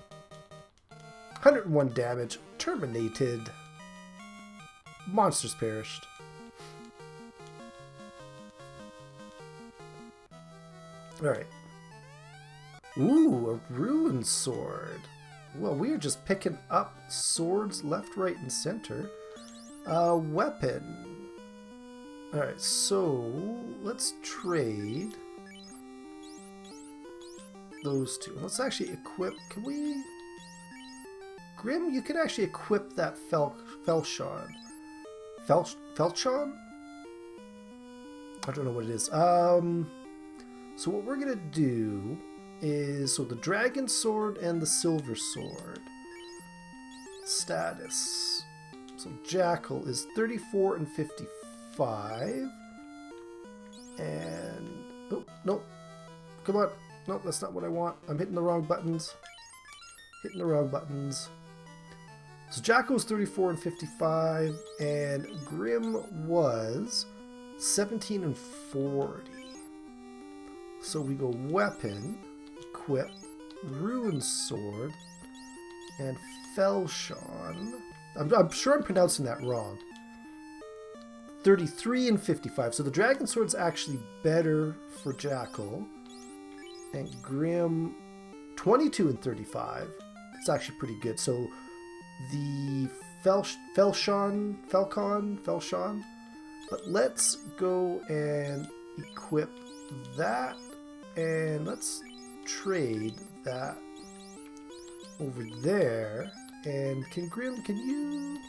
101 damage. Terminated. Monsters perished. Alright. Ooh, a ruined sword. Well, we are just picking up swords left, right, and center. Weapon. Alright, so let's trade those two. Let's actually equip. Can we? Grim, you can actually equip that Felshon. Felshon? I don't know what it is. So what we're gonna do is the dragon sword and the silver sword. Status. So Jackal is 34 and 55. And oh no. Come on. No, that's not what I want. I'm hitting the wrong buttons. So Jackal's 34 and 55, and Grim was 17 and 40. So we go weapon, equip, ruin sword, and Felshon. I'm sure I'm pronouncing that wrong. 33 and 55. So the dragon sword's actually better for Jackal, and Grim 22 and 35. It's actually pretty good. So the Felshon. But let's go and equip that, and let's trade that over there. And can you?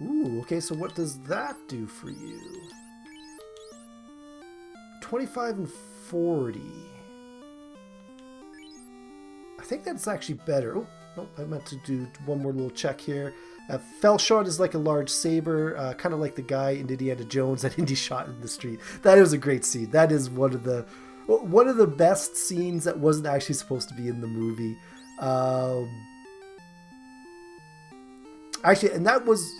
Ooh, okay. So what does that do for you? 25 and 40. I think that's actually better. Oh, no, I meant to do one more little check here. Felshon is like a large saber, kind of like the guy in Indiana Jones that Indy shot in the street. That was a great scene. That is one of the best scenes that wasn't actually supposed to be in the movie. Actually, and that was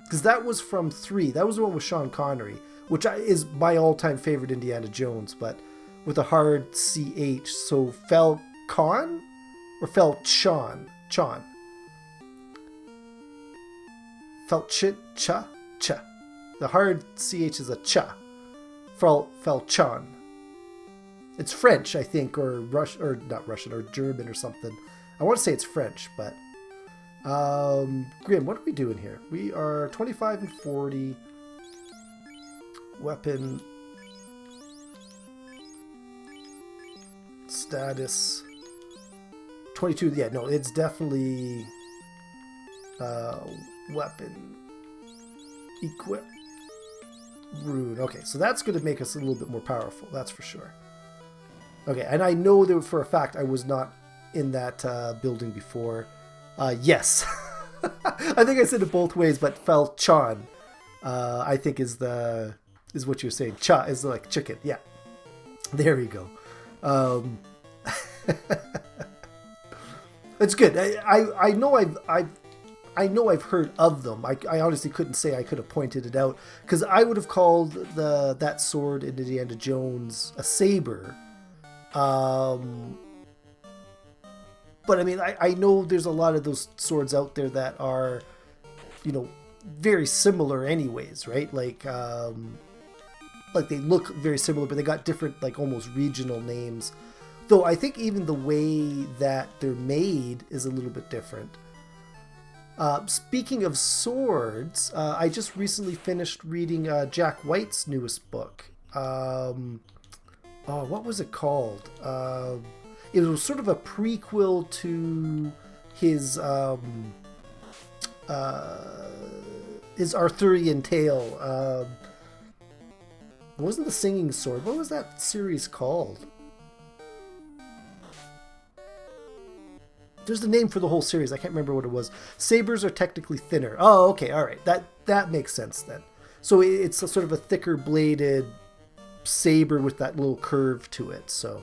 because that was from 3. That was the one with Sean Connery, which is my all-time favorite Indiana Jones, but with a hard CH. So Falcon or Felchon? Cha. The hard CH is a cha. Felchon. It's French, I think, or not Russian, or German or something. I want to say it's French, but Grim, what are we doing here? We are 25 and 40. Weapon. Status 22. Yeah, no, it's definitely weapon equip rune. Okay, so that's going to make us a little bit more powerful, that's for sure. Okay, and I know that for a fact I was not in that building before. Yes. I think I said it both ways, but Felchon I think is what you're saying. Cha is like chicken. Yeah, there we go. It's good. I know I've heard of them. I honestly couldn't say I could have pointed it out, because I would have called that sword in Indiana Jones a saber. But I mean, I know there's a lot of those swords out there that are, very similar anyways, right? Like they look very similar, but they got different, like almost regional names. Though I think even the way that they're made is a little bit different. Speaking of swords, I just recently finished reading Jack White's newest book. What was it called? It was sort of a prequel to his Arthurian tale. It wasn't the Singing Sword. What was that series called? There's a name for the whole series. I can't remember what it was. Sabers are technically thinner. Oh, okay, all right. That makes sense then. So it's a sort of a thicker bladed saber with that little curve to it. So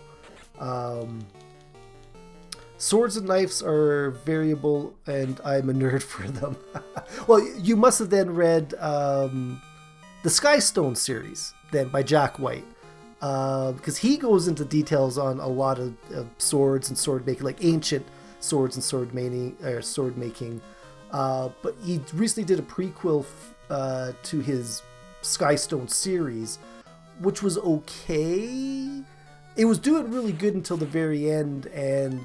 swords and knives are variable, and I'm a nerd for them. Well, you must have then read the Skystone series then by Jack White, because he goes into details on a lot of swords and sword making, like ancient swords and sword making. But he recently did a prequel to his Skystone series, which was okay. It was doing really good until the very end, and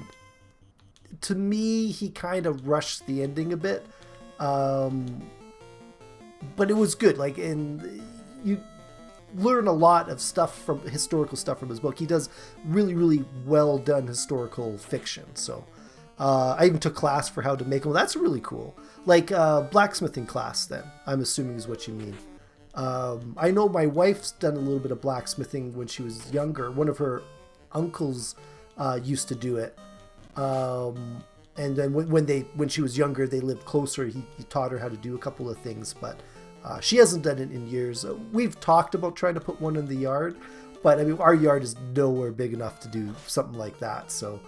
to me, he kind of rushed the ending a bit. But it was good. Like, and learn a lot of stuff from historical stuff from his book. He does really, really well done historical fiction. So I even took class for how to make them. That's really cool. Like blacksmithing class, then, I'm assuming is what you mean. I know my wife's done a little bit of blacksmithing when she was younger. One of her uncles used to do it. And then when she was younger, they lived closer. He taught her how to do a couple of things, but she hasn't done it in years. We've talked about trying to put one in the yard, but I mean, our yard is nowhere big enough to do something like that. So,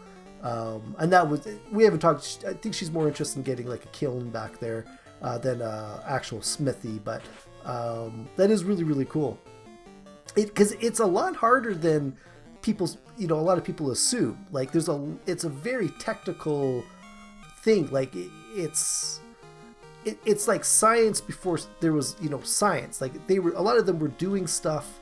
and we haven't talked. I think she's more interested in getting like a kiln back there than actual smithy, but that is really, really cool. Because it's a lot harder than a lot of people assume. Like it's a very technical thing. Like it's like science before there was science. Like a lot of them were doing stuff.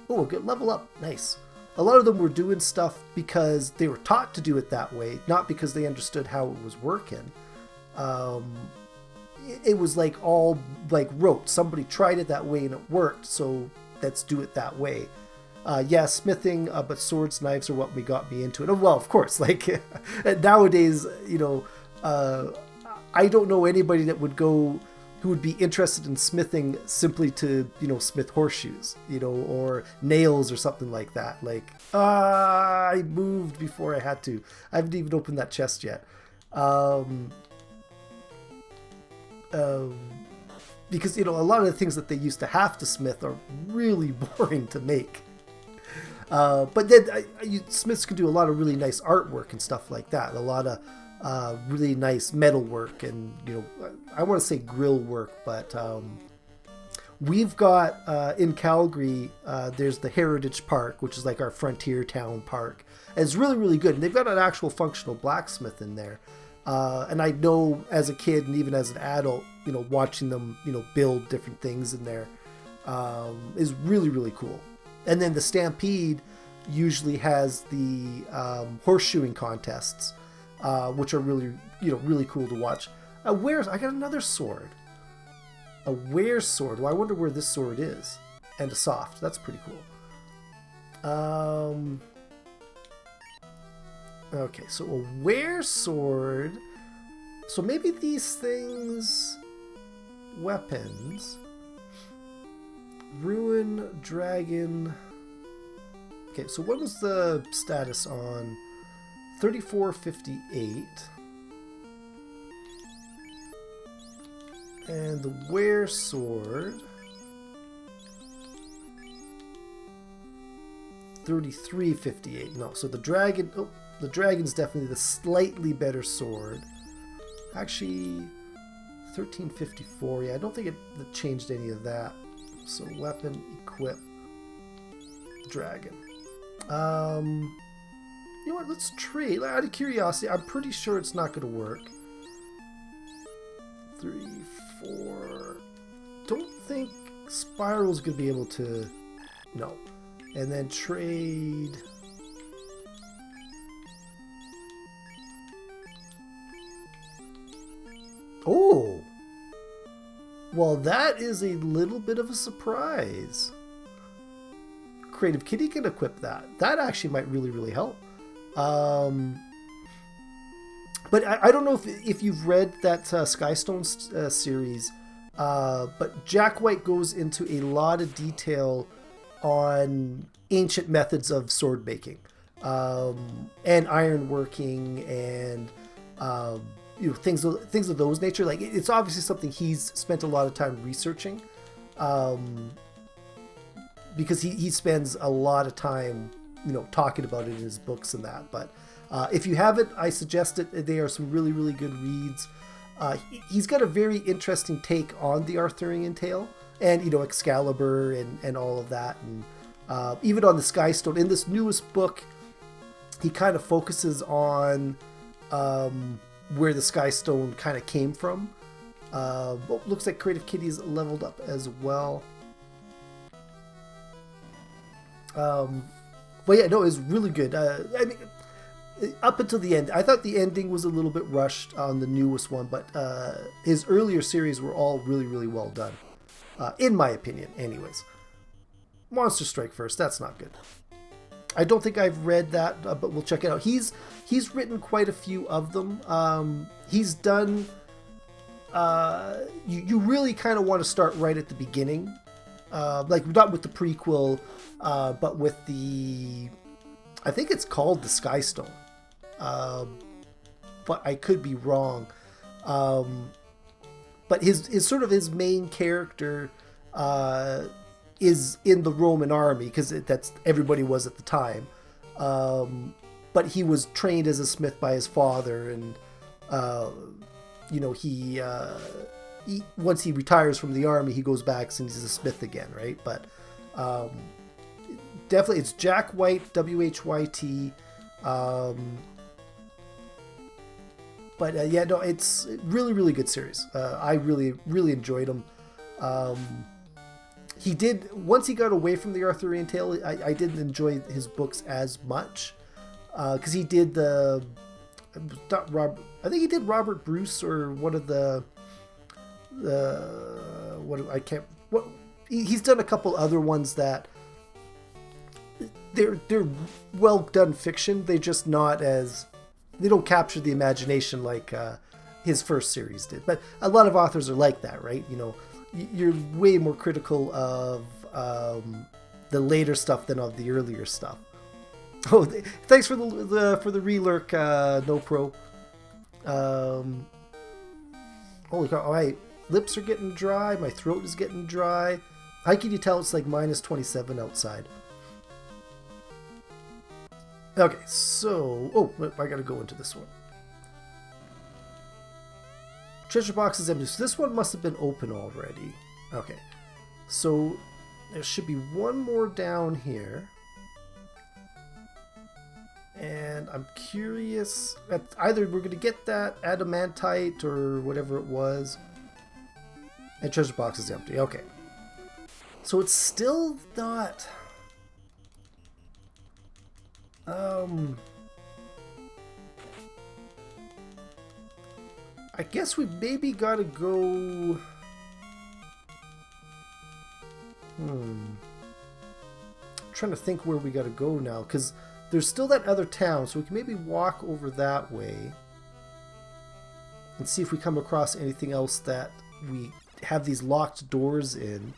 Oh, good, level up, nice. A lot of them were doing stuff because they were taught to do it that way, not because they understood how it was working. It was like all like rote. Somebody tried it that way and it worked, so let's do it that way. Smithing, but swords, knives are what got me into it. Well, of course, like nowadays, I don't know anybody that who would be interested in smithing simply to, smith horseshoes, or nails or something like that. Like, I moved before I had to. I haven't even opened that chest yet. Because, a lot of the things that they used to have to smith are really boring to make. But then smiths can do a lot of really nice artwork and stuff like that. A lot of really nice metal work and, I want to say grill work, but we've got in Calgary, there's the Heritage Park, which is like our frontier town park. And it's really, really good. And they've got an actual functional blacksmith in there. And I know as a kid and even as an adult, watching them, build different things in there is really, really cool. And then the Stampede usually has the horseshoeing contests, which are really, really cool to watch. I got another sword. A were sword. Well, I wonder where this sword is. And a soft. That's pretty cool. Okay, so a were sword. So maybe these things... Weapons... Ruin, Dragon... Okay, so what was the status on 3458? And the Were Sword... 3358. No, so the Dragon... Oh, the Dragon's definitely the slightly better sword. Actually, 1354. Yeah, I don't think it changed any of that. So weapon, equip, Dragon. You know what? Let's trade. Out of curiosity, I'm pretty sure it's not going to work. 3, 4. Don't think Sprl's going to be able to. No. And then trade. Oh. Well, that is a little bit of a surprise. Creative Kitty can equip that. That actually might really, really help. But I don't know if you've read that Skystone series, but Jack White goes into a lot of detail on ancient methods of sword making, and ironworking, and things of those nature. Like, it's obviously something he's spent a lot of time researching, because he spends a lot of time talking about it in his books and that. But if you haven't, I suggest it. They are some really, really good reads. He's got a very interesting take on the Arthurian tale, and Excalibur and all of that, and even on the Skystone. In this newest book, he kind of focuses on where the Skystone kind of came from. But looks like Creative Kitty's leveled up as well. But yeah, no, it's really good. I mean, up until the end, I thought the ending was a little bit rushed on the newest one, but his earlier series were all really, really well done, in my opinion, anyways. Monster Strike first. That's not good. I don't think I've read that, but we'll check it out. He's written quite a few of them. He's done... you really kind of want to start right at the beginning. Like, not with the prequel, but with the... I think it's called the Skystone. But I could be wrong. But his sort of his main character is in the Roman army, because that's everybody was at the time. But he was trained as a smith by his father, and you know, he once he retires from the army, he goes back and he's a smith again, right? But definitely, it's Jack White, Whyt. But yeah, no, it's really, really good series. I really, really enjoyed him. He did, once he got away from the Arthurian tale, I didn't enjoy his books as much. Because he did I think he did Robert Bruce, or one of he's done a couple other ones that they're well done fiction. They're just not as, they don't capture the imagination like his first series did. But a lot of authors are like that, right? You know, you're way more critical of the later stuff than of the earlier stuff. Oh, thanks for the relurk, No Pro. Holy cow! My lips are getting dry. My throat is getting dry. How can you tell it's like minus 27 outside? Okay, so I gotta go into this one. Treasure box is empty. So this one must have been open already. Okay, so there should be one more down here. And I'm curious, either we're going to get that adamantite or whatever it was. And treasure box is empty. Okay. So it's still not... I guess we maybe got to go... I'm trying to think where we got to go now, because there's still that other town, so we can maybe walk over that way and see if we come across anything else that we have these locked doors in.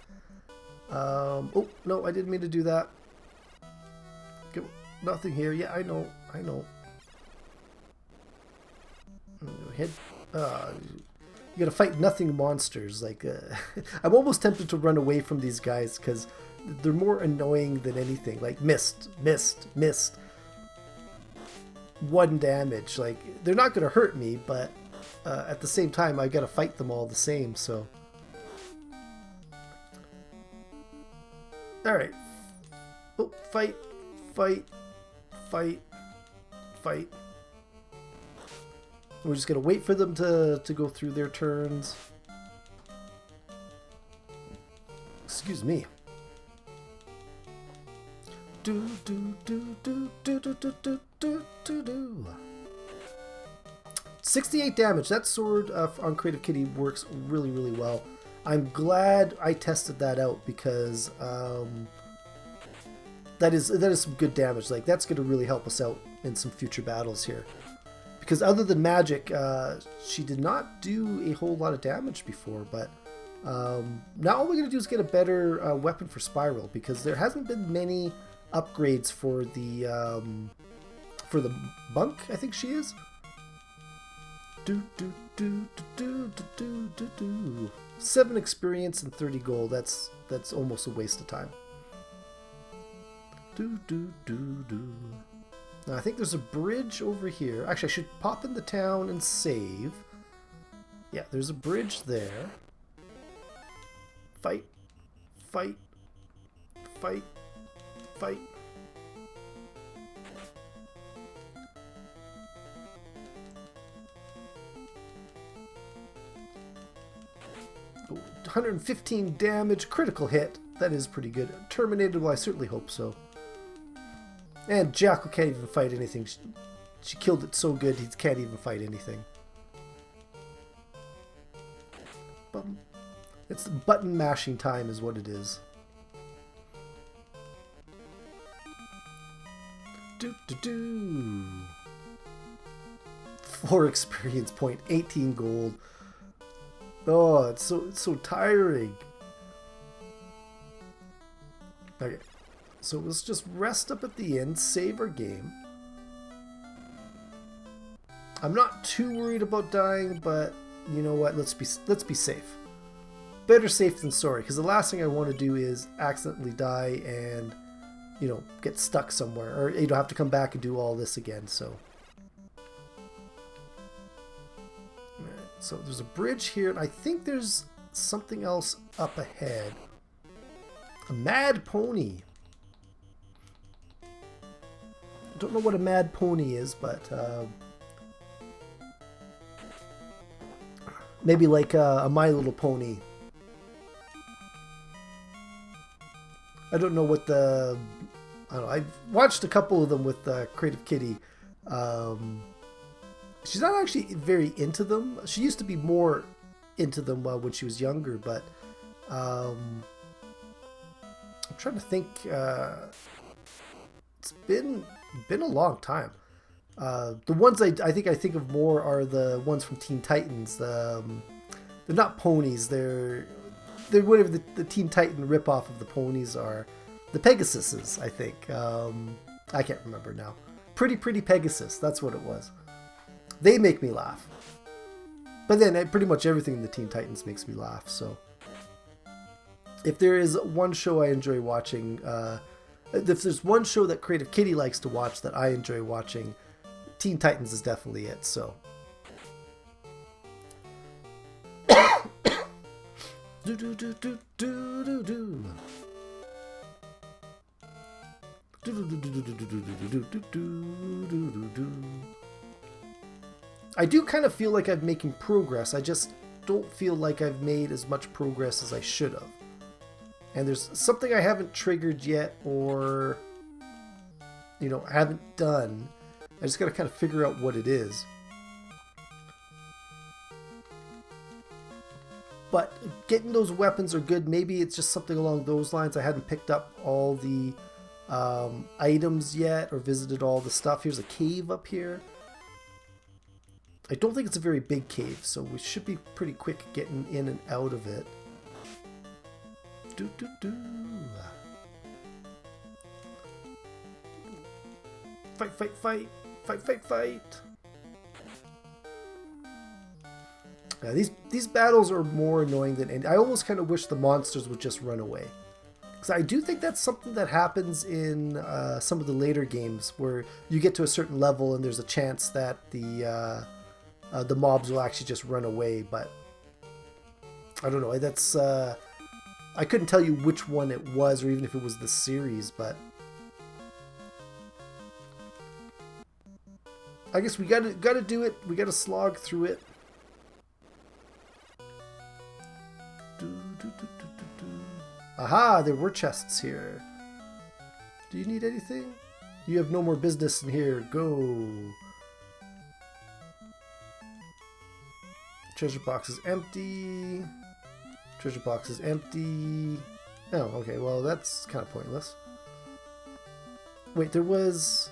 Oh, no, I didn't mean to do that. Okay, nothing here. Yeah, I know. Head. You gotta fight nothing monsters. Like, I'm almost tempted to run away from these guys because they're more annoying than anything. Like, missed. 1 damage. Like, they're not gonna hurt me, but at the same time, I gotta fight them all the same. So, all right. Oh, fight. We're just gonna wait for them to go through their turns. Excuse me. 68 damage. That sword on Creative Kitty works really, really well. I'm glad I tested that out because that is some good damage. Like, that's going to really help us out in some future battles here. Because other than magic, she did not do a whole lot of damage before. But now all we're going to do is get a better weapon for Sprl, because there hasn't been many upgrades for the monk, I think she is. 7 experience and 30 gold. That's almost a waste of time. Now I think there's a bridge over here. Actually, I should pop in the town and save. Yeah, there's a bridge there. Fight. Oh, 115 damage, critical hit. That is pretty good. Terminated? Well, I certainly hope so. And Jackal can't even fight anything. She killed it so good, he can't even fight anything. It's button mashing time is what it is. Do. 4 experience point, 18 gold. Oh, it's so tiring. Okay, so let's just rest up at the end, save our game. I'm not too worried about dying, but you know what? Let's be safe. Better safe than sorry, because the last thing I want to do is accidentally die and, you know, get stuck somewhere, or you don't have to come back and do all this again. So, so there's a bridge here, and I think there's something else up ahead. A mad pony. I don't know what a mad pony is, but maybe like a My Little Pony. I don't know what the... I don't know. I've watched a couple of them with Creative Kitty. She's not actually very into them. She used to be more into them when she was younger, but I'm trying to think. It's been a long time. The ones I think of more are the ones from Teen Titans. They're not ponies. They're whatever the Teen Titan ripoff of the ponies are. The Pegasuses, I think. I can't remember now. Pretty Pegasus. That's what it was. They make me laugh. But then pretty much everything in the Teen Titans makes me laugh. So if there is one show I enjoy watching, if there's one show that Creative Kitty likes to watch that I enjoy watching, Teen Titans is definitely it. So. I do kind of feel like I'm making progress. I just don't feel like I've made as much progress as I should have. And there's something I haven't triggered yet, or, you know, haven't done. I just got to kind of figure out what it is. But getting those weapons are good. Maybe it's just something along those lines. I hadn't picked up all the items yet or visited all the stuff. Here's a cave up here. I don't think it's a very big cave, so we should be pretty quick getting in and out of it. Fight. These battles are more annoying than any. I almost kind of wish the monsters would just run away. Because I do think that's something that happens in some of the later games, where you get to a certain level and there's a chance that the mobs will actually just run away. But I don't know. That's I couldn't tell you which one it was, or even if it was the series. But I guess we gotta do it. We gotta slog through it. Aha, there were chests here. Do you need anything? You have no more business in here. Go. Treasure box is empty. Treasure box is empty. Oh, okay. Well, that's kind of pointless. Wait, there was...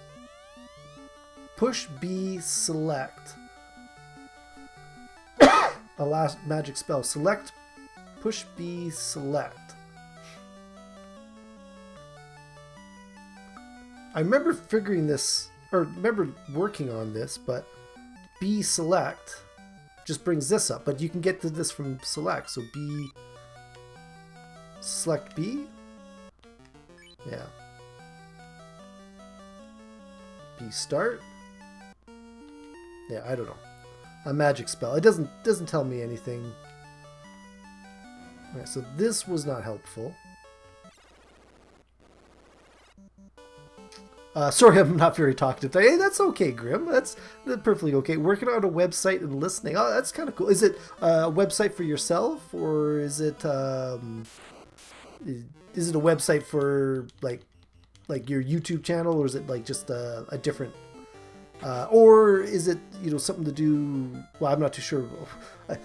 Push B, select. A last magic spell. Select, push B, select. I remember figuring this, or remember working on this, but B select just brings this up. But you can get to this from select. So B, select B? Yeah. B start? Yeah, I don't know. A magic spell. It doesn't tell me anything. Alright, so this was not helpful. Sorry, I'm not very talkative. Hey, that's okay, Grim. That's perfectly okay. Working on a website and listening. Oh, that's kind of cool. Is it a website for yourself, or is it a website for like your YouTube channel, or is it like just a different? Or is it, you know, something to do? Well, I'm not too sure.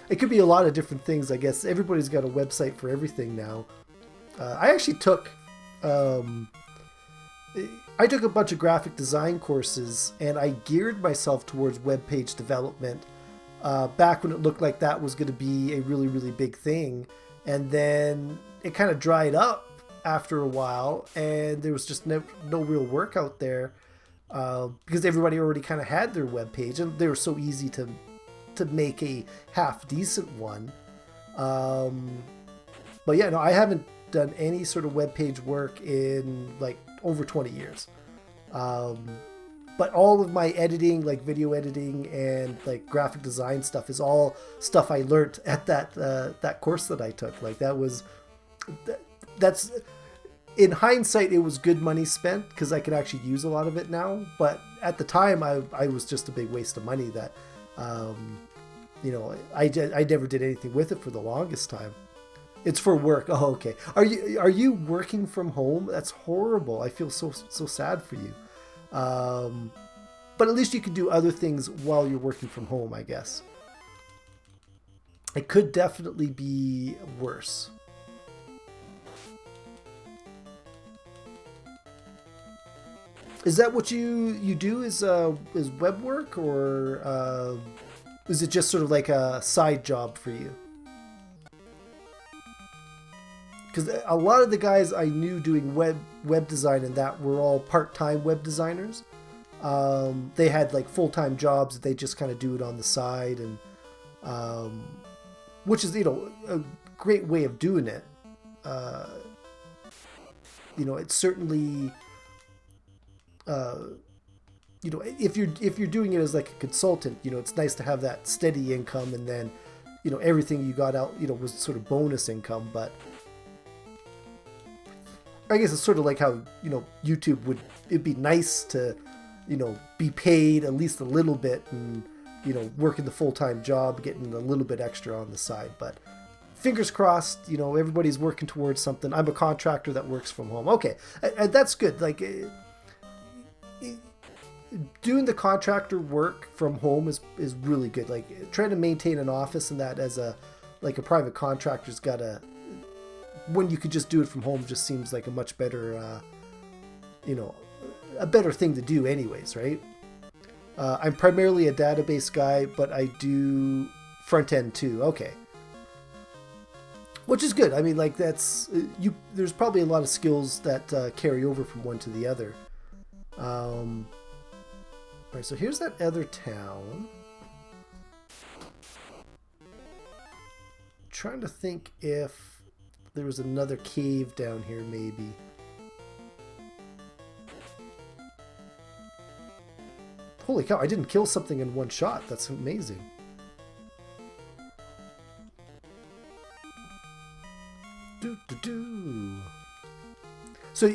It could be a lot of different things, I guess. Everybody's got a website for everything now. I actually took. I took a bunch of graphic design courses, and I geared myself towards web page development back when it looked like that was going to be a really, really big thing. And then it kind of dried up after a while, and there was just no real work out there because everybody already kind of had their web page, and they were so easy to make a half decent one. But yeah, no, I haven't done any sort of web page work in like over 20 years. But all of my editing, like video editing and like graphic design stuff, is all stuff I learned at that course that I took. Like that's in hindsight, it was good money spent because I could actually use a lot of it now. But at the time, I was just a big waste of money that, you know, I never did anything with it for the longest time. It's for work. Oh, okay. Are you working from home? That's horrible. I feel so sad for you. But at least you can do other things while you're working from home, I guess. It could definitely be worse. Is that what you do? Is web work, or is it just sort of like a side job for you? Because a lot of the guys I knew doing web design and that were all part-time web designers. They had like full-time jobs that they just kind of do it on the side, and which is, you know, a great way of doing it. You know, it's certainly, you know, if you're doing it as like a consultant, you know, it's nice to have that steady income, and then, you know, everything you got out, you know, was sort of bonus income. But I guess it's sort of like how, you know, YouTube it'd be nice to, you know, be paid at least a little bit, and, you know, working the full-time job, getting a little bit extra on the side. But fingers crossed, you know, everybody's working towards something. I'm a contractor that works from home. Okay, and that's good. Like, doing the contractor work from home is really good. Like, trying to maintain an office and that as a private contractor's gotta, when you could just do it from home, just seems like a much better, you know, a better thing to do anyways, right? I'm primarily a database guy, but I do front end too. Okay. Which is good. I mean, like, that's, there's probably a lot of skills that carry over from one to the other. All right, so here's that other town. Trying to think if there was another cave down here, maybe. Holy cow, I didn't kill something in one shot. That's amazing. So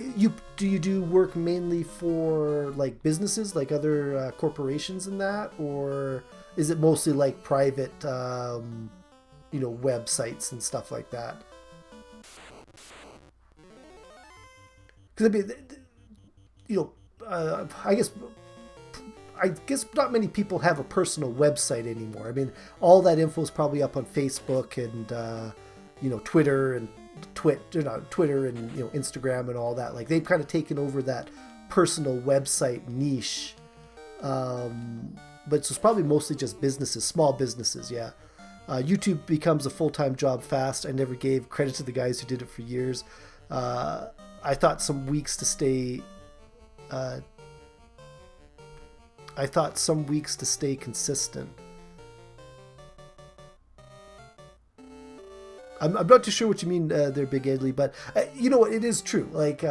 do you do work mainly for like businesses, like other corporations and that, or is it mostly like private, you know, websites and stuff like that? Because I mean, you know, I guess not many people have a personal website anymore. I mean, all that info is probably up on Facebook and you know, Twitter and Twitter and, you know, Instagram and all that. Like, they've kind of taken over that personal website niche. But it's probably mostly just businesses, small businesses. Yeah. YouTube becomes a full-time job fast. I never gave credit to the guys who did it for years. I thought some weeks to stay consistent. I'm not too sure what you mean there, Big Edley, but you know what? It is true. Like,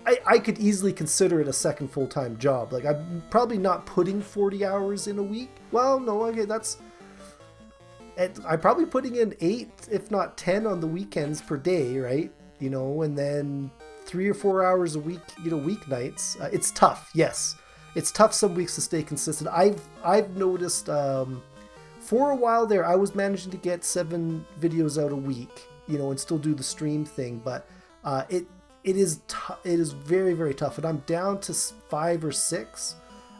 I could easily consider it a second full-time job. Like, I'm probably not putting 40 hours in a week. Well, no, okay, I'm probably putting in 8, if not 10 on the weekends per day, right? You know, and then 3 or 4 hours a week, you know, weeknights. It's tough, yes. It's tough some weeks to stay consistent. I've noticed for a while there, I was managing to get 7 videos out a week, you know, and still do the stream thing. But it is very, very tough, and I'm down to 5 or 6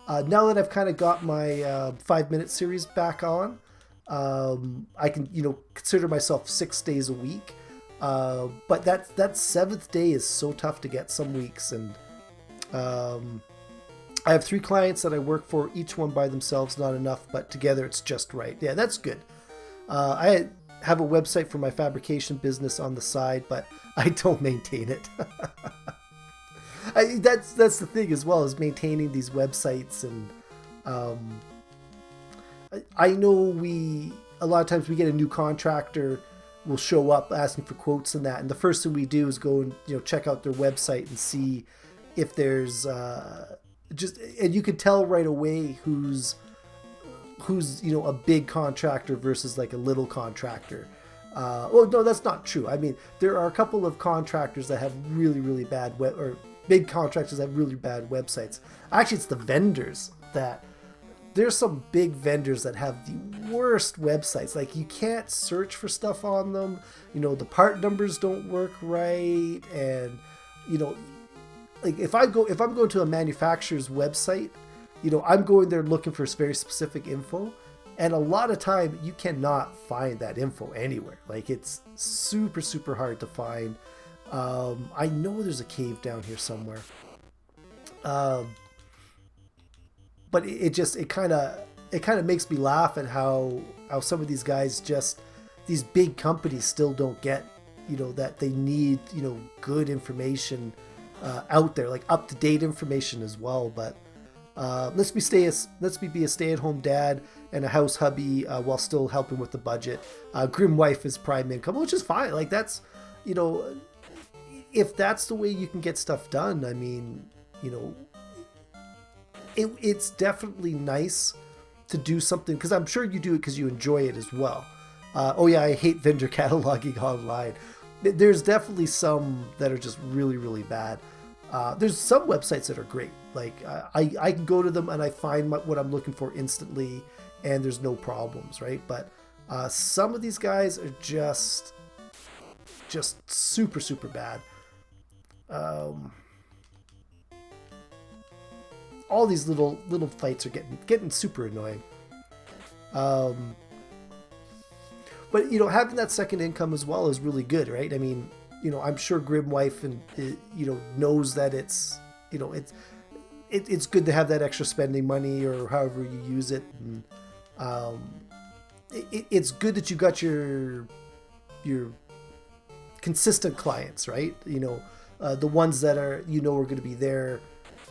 now that I've kind of got my 5-minute series back on. I can, you know, consider myself 6 days a week. But that seventh day is so tough to get some weeks. And I have 3 clients that I work for, each one by themselves, not enough, but together it's just right. Yeah, that's good. I have a website for my fabrication business on the side, but I don't maintain it. That's the thing as well, is maintaining these websites. And I know a lot of times we get a new contractor will show up asking for quotes and that, and the first thing we do is go and check out their website and see if there's and you can tell right away who's a big contractor versus like a little contractor. Well, no, that's not true. I mean, there are a couple of contractors that have really bad or big contractors that have really bad websites. Actually, it's the vendors that. There's some big vendors that have the worst websites. Like, you can't search for stuff on them. The part numbers don't work right. And, like if I'm going to a manufacturer's website, I'm going there looking for very specific info. And a lot of time you cannot find that info anywhere. Like, it's super hard to find. I know there's a cave down here somewhere. But it kind of makes me laugh at how some of these guys these big companies still don't get, that they need, good information out there, like up to date information as well. But let's me be a stay-at-home dad and a house hubby while still helping with the budget. Grim wife is prime income, which is fine. Like, that's, if that's the way you can get stuff done, I mean, it's definitely nice to do something, because I'm sure you do it because you enjoy it as well. Oh yeah, I hate vendor cataloging online. There's definitely some that are just really bad. There's some websites that are great. Like I can go to them and I find what I'm looking for instantly, and there's no problems, right? But some of these guys are just super bad. All these little fights are getting super annoying. But having that second income as well is really good, right? I mean, I'm sure Grim Wife and knows that it's good to have that extra spending money, or however you use it. And it's good that you got your consistent clients, right? The ones that are are going to be there.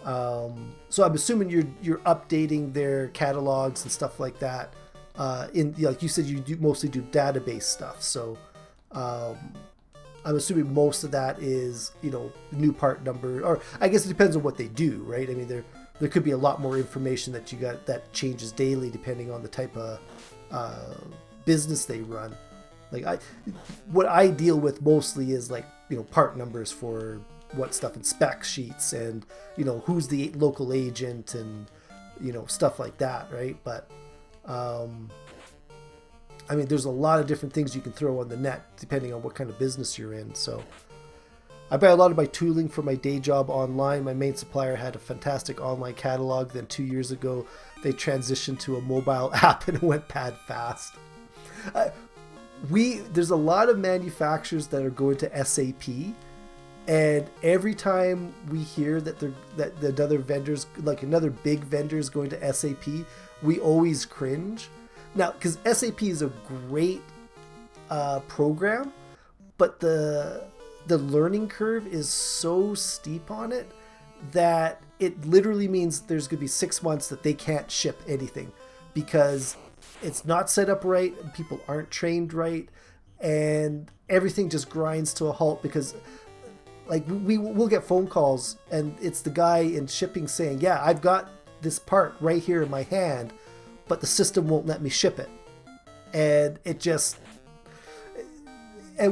So I'm assuming you're updating their catalogs and stuff like that. Like you said, you mostly do database stuff. So I'm assuming most of that is new part number, or I guess it depends on what they do, right? I mean, there could be a lot more information that you got that changes daily depending on the type of business they run. Like what I deal with mostly is like part numbers for what stuff in spec sheets, and who's the local agent, and stuff like that, right? But I mean, there's a lot of different things you can throw on the net depending on what kind of business you're in. So I buy a lot of my tooling for my day job online. My main supplier had a fantastic online catalog. Then 2 years ago they transitioned to a mobile app, and it went bad fast. There's a lot of manufacturers that are going to SAP. And every time we hear that the other vendors, like another big vendor, is going to SAP, we always cringe. Now, because SAP is a great program, but the learning curve is so steep on it that it literally means there's going to be 6 months that they can't ship anything, because it's not set up right, and people aren't trained right, and everything just grinds to a halt. Because like we'll get phone calls, and it's the guy in shipping saying, yeah, I've got this part right here in my hand, but the system won't let me ship it. And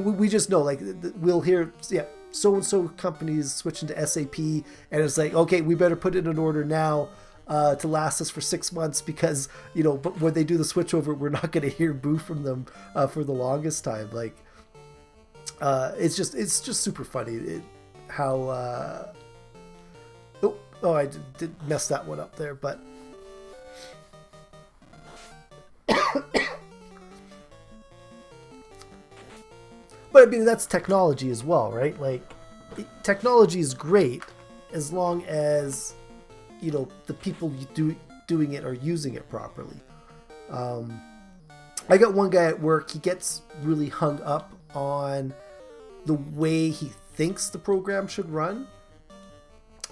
we just know, like, we'll hear, yeah, so-and-so companies switching to SAP, and it's like, okay, we better put in an order now to last us for 6 months, because, but when they do the switch over, we're not going to hear boo from them for the longest time. Like, it's just super funny how I did mess that one up there, but But I mean, that's technology as well, right? Like, technology is great as long as, you know, the people doing it are using it properly. I got one guy at work, he gets really hung up on the way he thinks the program should run.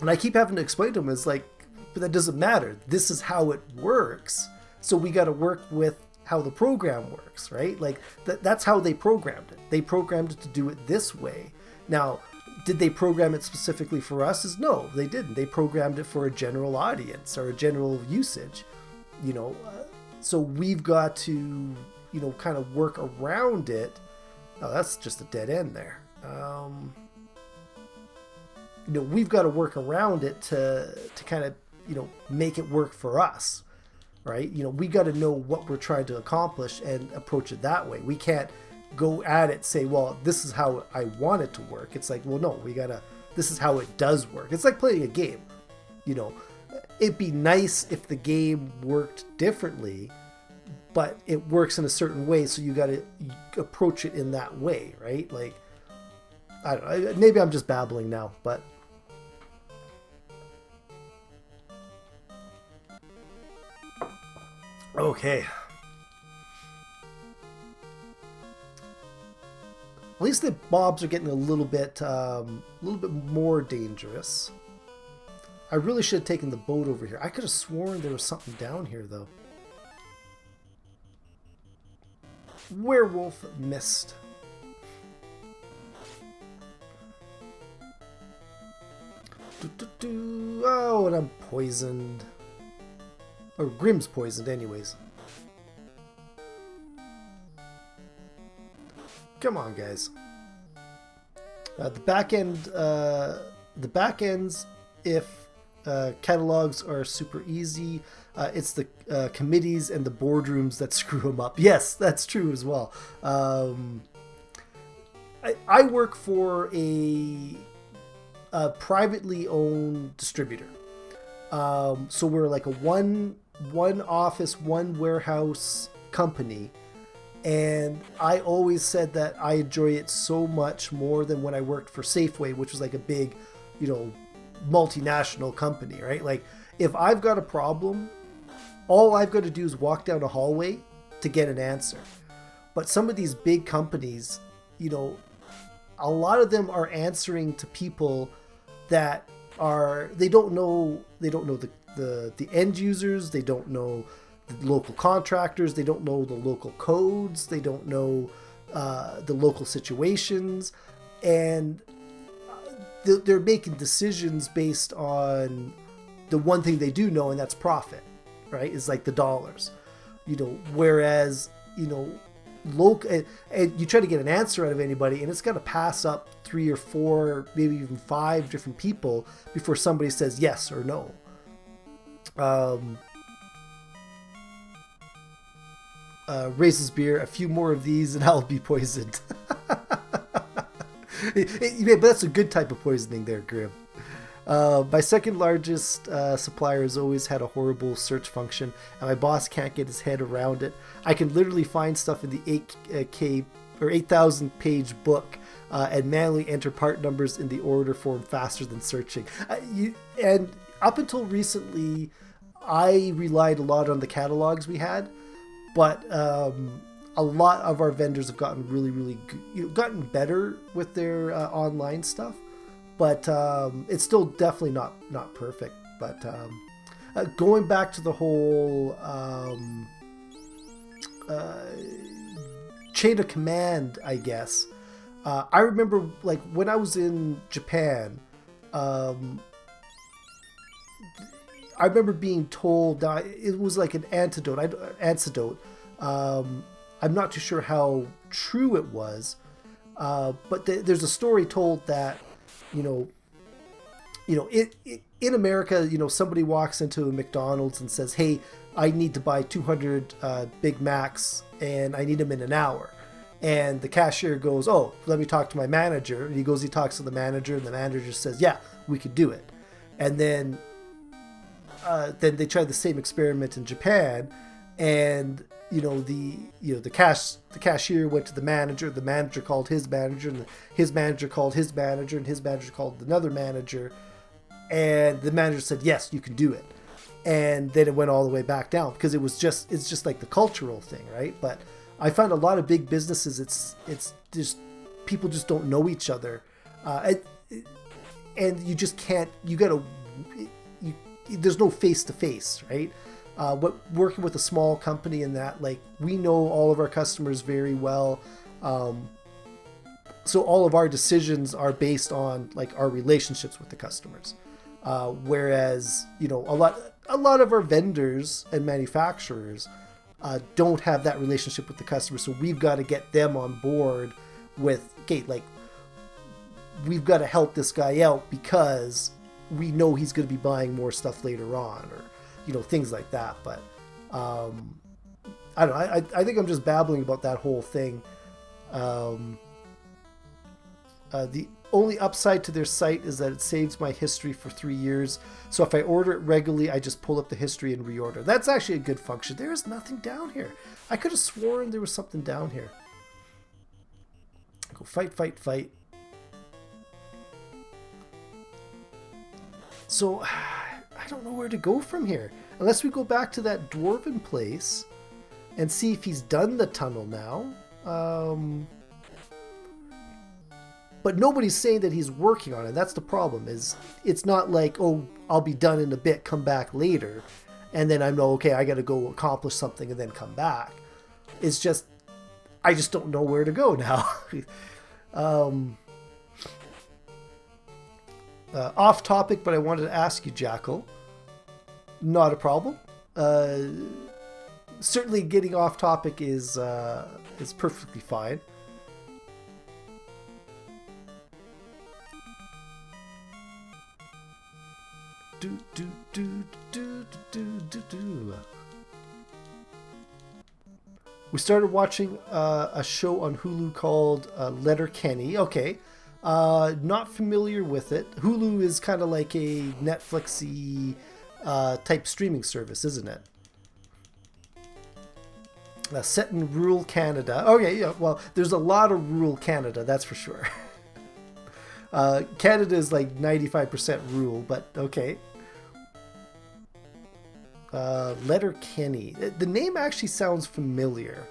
And I keep having to explain to him, it's like, but that doesn't matter. This is how it works. So we got to work with how the program works, right? Like that's how they programmed it. They programmed it to do it this way. Now, did they program it specifically for us? No, they didn't. They programmed it for a general audience or a general usage, you know. So we've got to, you know, kind of work around it. Oh, that's just a dead end there. You know, we've got to work around it to kind of, you know, make it work for us, right? You know, we got to know what we're trying to accomplish and approach it that way. We can't go at it, say, well, this is how I want it to work. It's like, well, no, this is how it does work. It's like playing a game. You know, it'd be nice if the game worked differently, but it works in a certain way, so you got to approach it in that way, right? Like, I don't know, maybe I'm just babbling now, but okay. At least the mobs are getting a little bit more dangerous. I really should have taken the boat over here. I could have sworn there was something down here, though. Werewolf mist. Oh, and I'm poisoned. Or Grimm's poisoned, anyways. Come on, guys. The back ends, if catalogs are super easy, it's the committees and the boardrooms that screw them up. Yes, that's true as well. I work for a privately owned distributor. So we're like a one office, one warehouse company. And I always said that I enjoy it so much more than when I worked for Safeway, which was like a big, you know, multinational company, right? Like, if I've got a problem, all I've got to do is walk down a hallway to get an answer. But some of these big companies, you know, a lot of them are answering to people that they don't know the end users, they don't know the local contractors, they don't know the local codes, they don't know the local situations, and they're making decisions based on the one thing they do know, and that's profit, right? It's like the dollars, you know, whereas, you know, local, and you try to get an answer out of anybody, and it's got to pass up 3 or 4, maybe even 5 different people before somebody says yes or no. Raises beer, a few more of these and I'll be poisoned. But that's a good type of poisoning there, Grim. My second largest supplier has always had a horrible search function, and my boss can't get his head around it. I can literally find stuff in the 8K or 8,000 page book and manually enter part numbers in the order form faster than searching. And up until recently, I relied a lot on the catalogs we had. But a lot of our vendors have gotten really, really good, gotten better with their online stuff. But it's still definitely not perfect. But going back to the whole chain of command, I guess. I remember, like, when I was in Japan, I remember being told that it was like an antidote. I'm not too sure how true it was, but there's a story told that, in America, you know, somebody walks into a McDonald's and says, "Hey, I need to buy 200 Big Macs and I need them in an hour." And the cashier goes, "Oh, let me talk to my manager." And he talks to the manager, and the manager says, "Yeah, we could do it." And then they tried the same experiment in Japan, and the cashier went to the manager called his manager, and his manager called his manager, and his manager called another manager, and the manager said, yes, you can do it. And then it went all the way back down because it's just like the cultural thing, right? But I find a lot of big businesses, it's just people just don't know each other, and you just can't. There's no face to face, right? But working with a small company in that, like, we know all of our customers very well, so all of our decisions are based on like our relationships with the customers. Whereas a lot of our vendors and manufacturers don't have that relationship with the customer, so we've got to get them on board with, okay, like, we've got to help this guy out because we know he's going to be buying more stuff later on, or things like that. But I don't know. I think I'm just babbling about that whole thing. The only upside to their site is that it saves my history for 3 years. So if I order it regularly, I just pull up the history and reorder. That's actually a good function. There is nothing down here. I could have sworn there was something down here. Go fight, fight, fight. So I don't know where to go from here. Unless we go back to that dwarven place and see if he's done the tunnel now. But nobody's saying that he's working on it. That's the problem. Is it's not like, oh, I'll be done in a bit, come back later, and then I know, okay, I got to go accomplish something and then come back. It's just, I just don't know where to go now. Off topic, but I wanted to ask you, Jackal. Not a problem. Certainly, getting off topic is perfectly fine. We started watching a show on Hulu called Letterkenny. Okay. Not familiar with it. Hulu is kind of like a Netflix-y type streaming service, isn't it? Set in rural Canada. Okay, yeah, well, there's a lot of rural Canada, that's for sure. Canada is like 95% rural, but okay. Letterkenny. The name actually sounds familiar.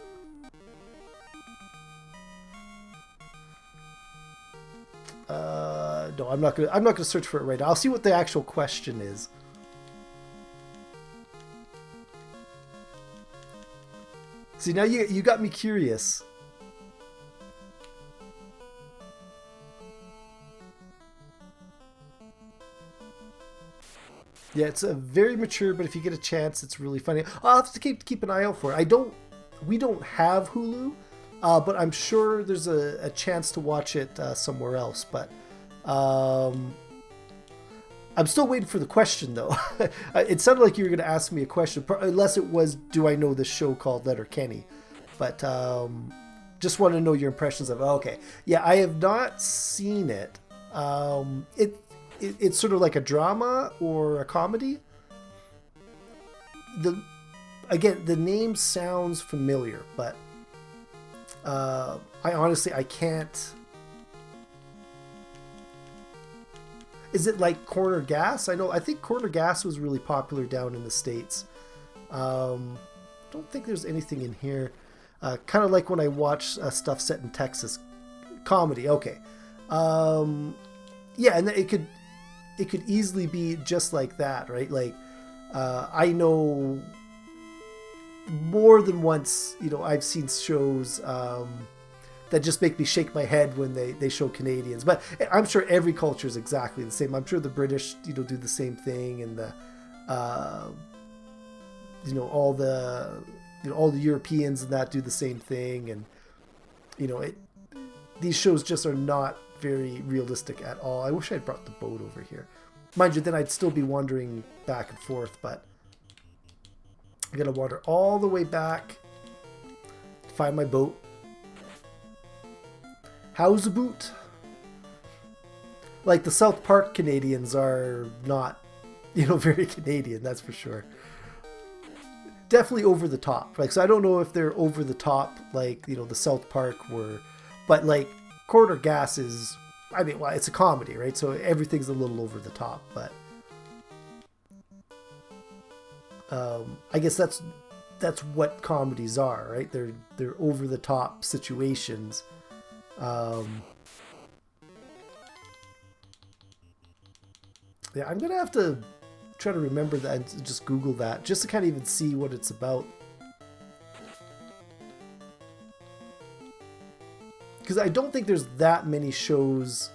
No, I'm not gonna search for it right now. I'll see what the actual question is. See, now you got me curious. Yeah, it's a very mature, but if you get a chance, it's really funny. I'll have to keep an eye out for it. We don't have Hulu, but I'm sure there's a chance to watch it somewhere else. But I'm still waiting for the question, though. It sounded like you were going to ask me a question, unless it was, do I know this show called Letterkenny? But just want to know your impressions of it. Okay, yeah, I have not seen it. It's sort of like a drama or a comedy. The name sounds familiar, but I can't. Is it like Corner Gas? I think Corner Gas was really popular down in the States. Don't think there's anything in here. Kind of like when I watch stuff set in Texas. Comedy, okay. Yeah, and it could easily be just like that, right? Like, I know more than once, I've seen shows that just make me shake my head when they show Canadians. But I'm sure every culture is exactly the same. I'm sure the British, do the same thing, and the, all the Europeans and that do the same thing, and these shows just are not very realistic at all. I wish I'd brought the boat over here. Mind you, then I'd still be wandering back and forth, but I gotta wander all the way back to find my boat. How's the boot? Like, the South Park Canadians are not, very Canadian, that's for sure. definitely over the top. Like, so I don't know if they're over the top like, you know, the South Park were, but like Corner Gas is, I mean, well, it's a comedy, right? So everything's a little over the top, but I guess that's what comedies are, right? They're over the top situations. Yeah, I'm gonna have to try to remember that and just Google that just to kind of even see what it's about. Because I don't think there's that many shows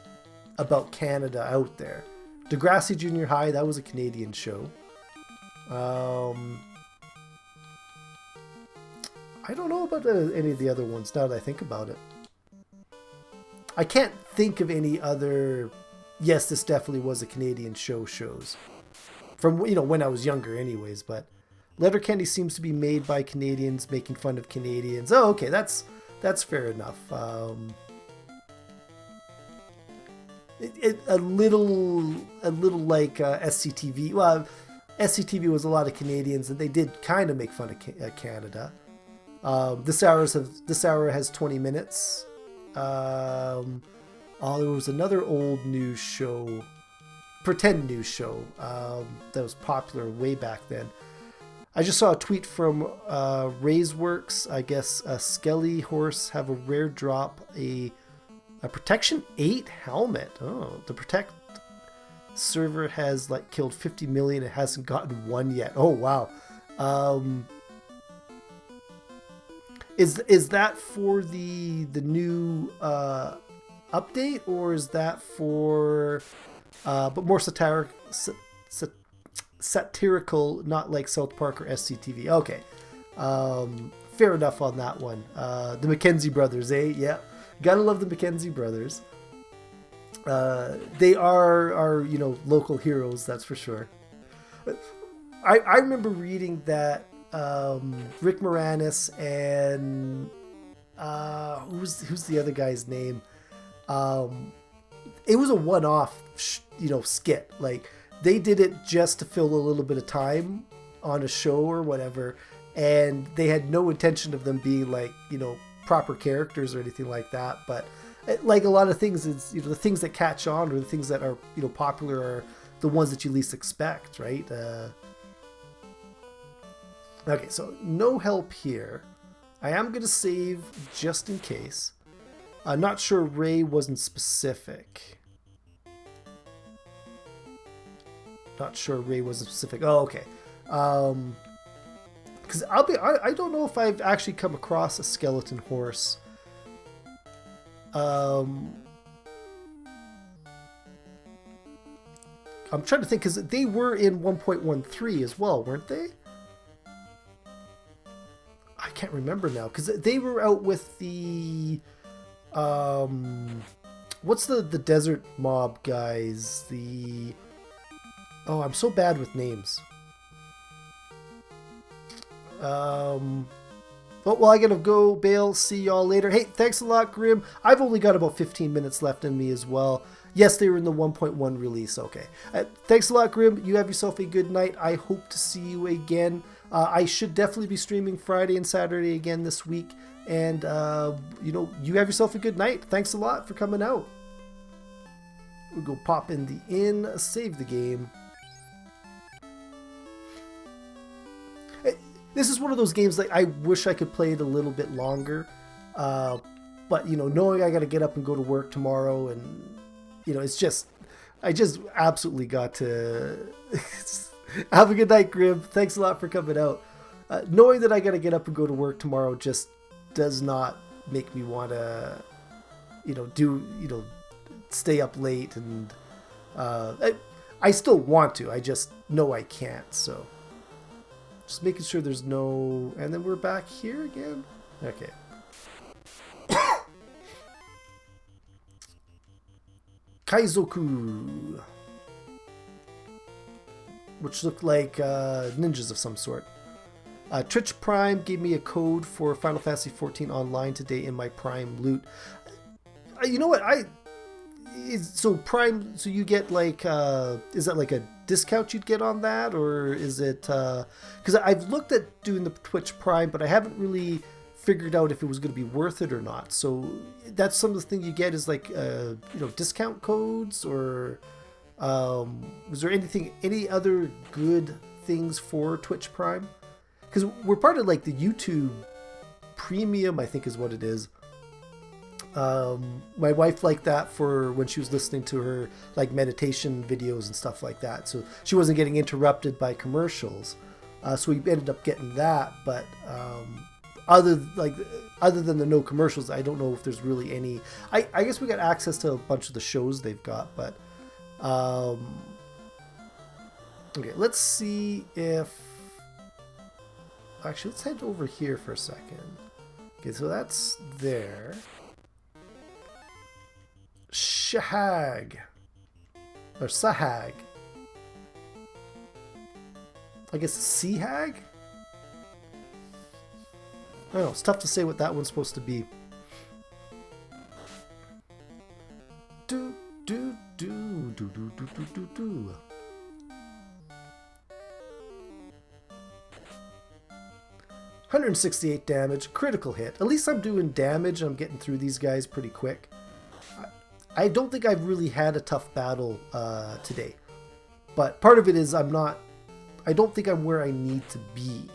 about Canada out there. Degrassi Junior High, that was a Canadian show. I don't know about any of the other ones now that I think about it. I can't think of any other... Yes, this definitely was a Canadian shows. From, you know, when I was younger anyways, but Letterkenny seems to be made by Canadians making fun of Canadians. Oh, okay, that's fair enough. A little like SCTV. Well, SCTV was a lot of Canadians, and they did kind of make fun of Canada. This hour has 20 minutes. There was another old news show, pretend news show, that was popular way back then. I just saw a tweet from Ray's Works. I guess a Skelly horse have a rare drop, a Protection 8 helmet. Oh, the Protect server has like killed 50 million. It hasn't gotten one yet. Oh, wow. Is that for the new update, or is that for but more satirical, not like South Park or SCTV? Okay, fair enough on that one. The McKenzie brothers, eh? Yeah, gotta love the McKenzie brothers. They are you know, local heroes, that's for sure. I remember reading that Rick Moranis and who's the other guy's name? It was a one-off, you know, skit. Like, they did it just to fill a little bit of time on a show or whatever, and they had no intention of them being like, you know, proper characters or anything like that. But like a lot of things, is, you know, the things that catch on or the things that are, you know, popular are the ones that you least expect, right? Okay, so no help here. I am going to save just in case. I'm not sure Ray wasn't specific. Not sure Ray wasn't specific. Oh, okay. Because I don't know if I've actually come across a skeleton horse. I'm trying to think, because they were in 1.13 as well, weren't they? I can't remember now, because they were out with the... what's the desert mob guys? Oh, I'm so bad with names. Oh, well, I gotta go, Bale. See y'all later. Hey, thanks a lot, Grim. I've only got about 15 minutes left in me as well. Yes, they were in the 1.1 release. Okay. Thanks a lot, Grim. You have yourself a good night. I hope to see you again. I should definitely be streaming Friday and Saturday again this week. And, you know, you have yourself a good night. Thanks a lot for coming out. We'll go pop in the inn, save the game. This is one of those games that I wish I could play it a little bit longer. But, you know, knowing I got to get up and go to work tomorrow, and, you know, it's just, I just absolutely got to... Have a good night, Grim. Thanks a lot for coming out. Knowing that I got to get up and go to work tomorrow just does not make me want to, you know, stay up late, and I still want to. I just know I can't, so just making sure there's no... And then we're back here again? Okay. Kaizoku, which looked like ninjas of some sort. Twitch Prime gave me a code for Final Fantasy XIV Online today in my Prime loot. You know what? So Prime, so you get like, is that like a discount you'd get on that, or is it because I've looked at doing the Twitch Prime, but I haven't really figured out if it was going to be worth it or not. So that's some of the things you get is like discount codes, or was there any other good things for Twitch Prime? Because we're part of like the YouTube Premium, I think is what it is. My wife liked that for when she was listening to her like meditation videos and stuff like that, so she wasn't getting interrupted by commercials. So we ended up getting that, but other than the no commercials, I don't know if there's really any. I guess we got access to a bunch of the shows they've got, but okay, let's see if actually let's head over here for a second. Okay, so that's there. Shahag or Sahag. I guess Seahag? I don't know, it's tough to say what that one's supposed to be. Do do do do do do do do do. $168 damage, critical hit. At least I'm doing damage. I'm getting through these guys pretty quick. I don't think I've really had a tough battle today, but part of it is I don't think I'm where I need to be.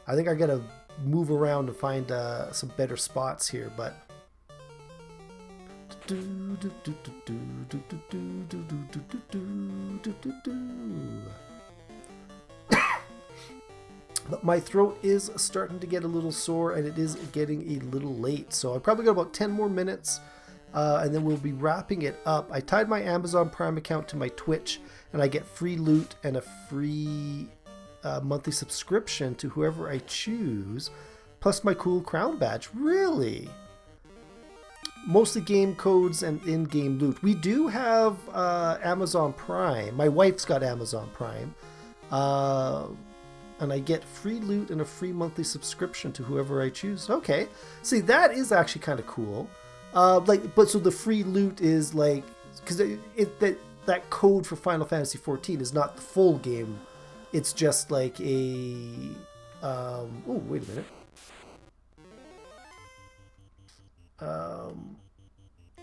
I think I gotta move around to find some better spots here, but but my throat is starting to get a little sore, and it is getting a little late, so I probably got about 10 more minutes. And then we'll be wrapping it up. I tied my Amazon Prime account to my Twitch, and I get free loot and a free monthly subscription to whoever I choose, plus my cool crown badge. Really? Mostly game codes and in-game loot. We do have Amazon Prime. My wife's got Amazon Prime. And I get free loot and a free monthly subscription to whoever I choose. Okay. See, that is actually kind of cool. But so the free loot is like, because that code for Final Fantasy 14 is not the full game. It's just like a, oh, wait a minute.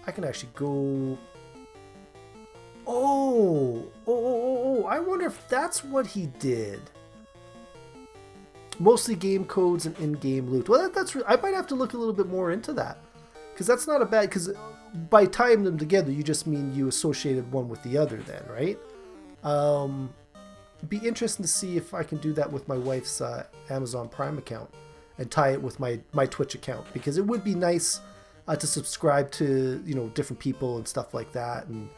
I can actually go, I wonder if that's what he did. Mostly game codes and in-game loot. Well, I might have to look a little bit more into that. Because that's not a bad, because by tying them together, you just mean you associated one with the other then, right? It'd be interesting to see if I can do that with my wife's Amazon Prime account and tie it with my Twitch account, because it would be nice to subscribe to, different people and stuff like that. And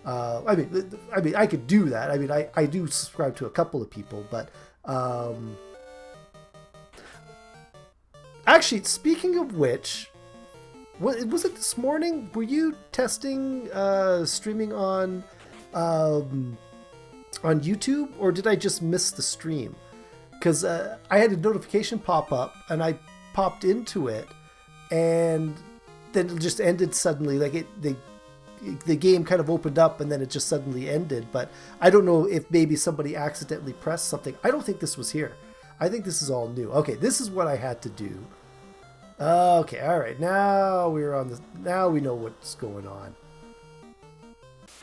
I mean, I could do that. I mean, I do subscribe to a couple of people, but actually, speaking of which, was it this morning? Were you testing streaming on YouTube, or did I just miss the stream? Because I had a notification pop up, and I popped into it, and then it just ended suddenly. Like the game kind of opened up, and then it just suddenly ended. But I don't know if maybe somebody accidentally pressed something. I don't think this was here. I think this is all new. Okay, this is what I had to do. Okay, all right. Now now we know what's going on.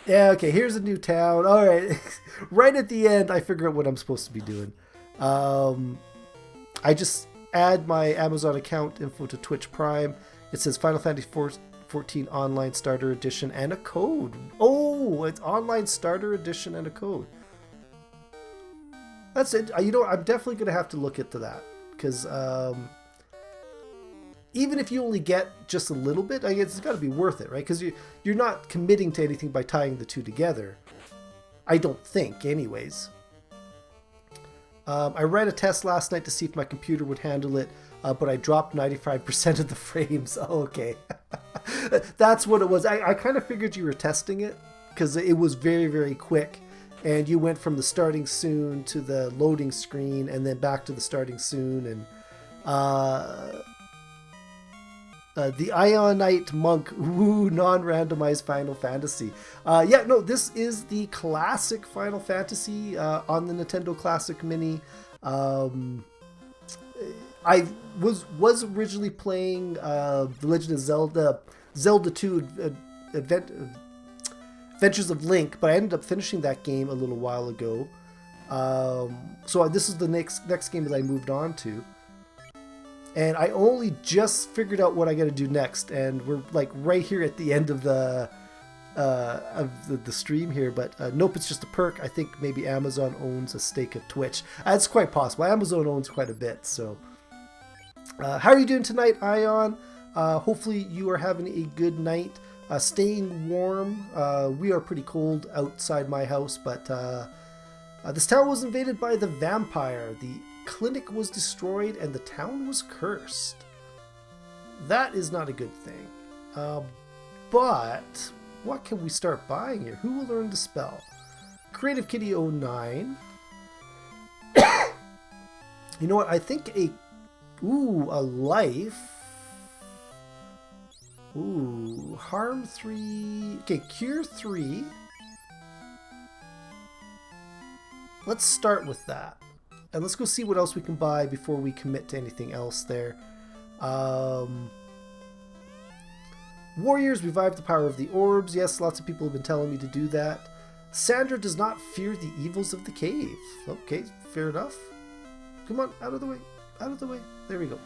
Yeah, okay, here's a new town. All right. Right at the end, I figure out what I'm supposed to be doing. I just add my Amazon account info to Twitch Prime. It says Final Fantasy 14 Online Starter Edition and a code. Oh, it's Online Starter Edition and a code. That's it. I'm definitely going to have to look into that, because even if you only get just a little bit, I guess it's got to be worth it, right? Because you're not committing to anything by tying the two together. I don't think, anyways. I ran a test last night to see if my computer would handle it, but I dropped 95% of the frames. Oh, okay. That's what it was. I kind of figured you were testing it, because it was very, very quick. And you went from the starting soon to the loading screen, and then back to the starting soon. And The Ionite Monk, ooh, non-randomized Final Fantasy. Yeah, no, this is the classic Final Fantasy on the Nintendo Classic Mini. I was originally playing The Legend of Zelda, Zelda 2 Adventures of Link, but I ended up finishing that game a little while ago. So this is the next game that I moved on to. And I only just figured out what I got to do next, and we're like right here at the end of the stream here. But nope, it's just a perk. I think maybe Amazon owns a stake of Twitch. That's quite possible. Amazon owns quite a bit. So, how are you doing tonight, Ion? Hopefully you are having a good night. Staying warm. We are pretty cold outside my house, but this town was invaded by the vampire. The clinic was destroyed and the town was cursed. That is not a good thing. But what can we start buying here? Who will learn the spell? Creative Kitty 09. You know what? I think a life. Ooh, harm 3. Okay, cure 3. Let's start with that. And let's go see what else we can buy before we commit to anything else there. Warriors, revive the power of the orbs. Yes, lots of people have been telling me to do that. Sandra does not fear the evils of the cave. Okay, fair enough. Come on, out of the way. Out of the way. There we go.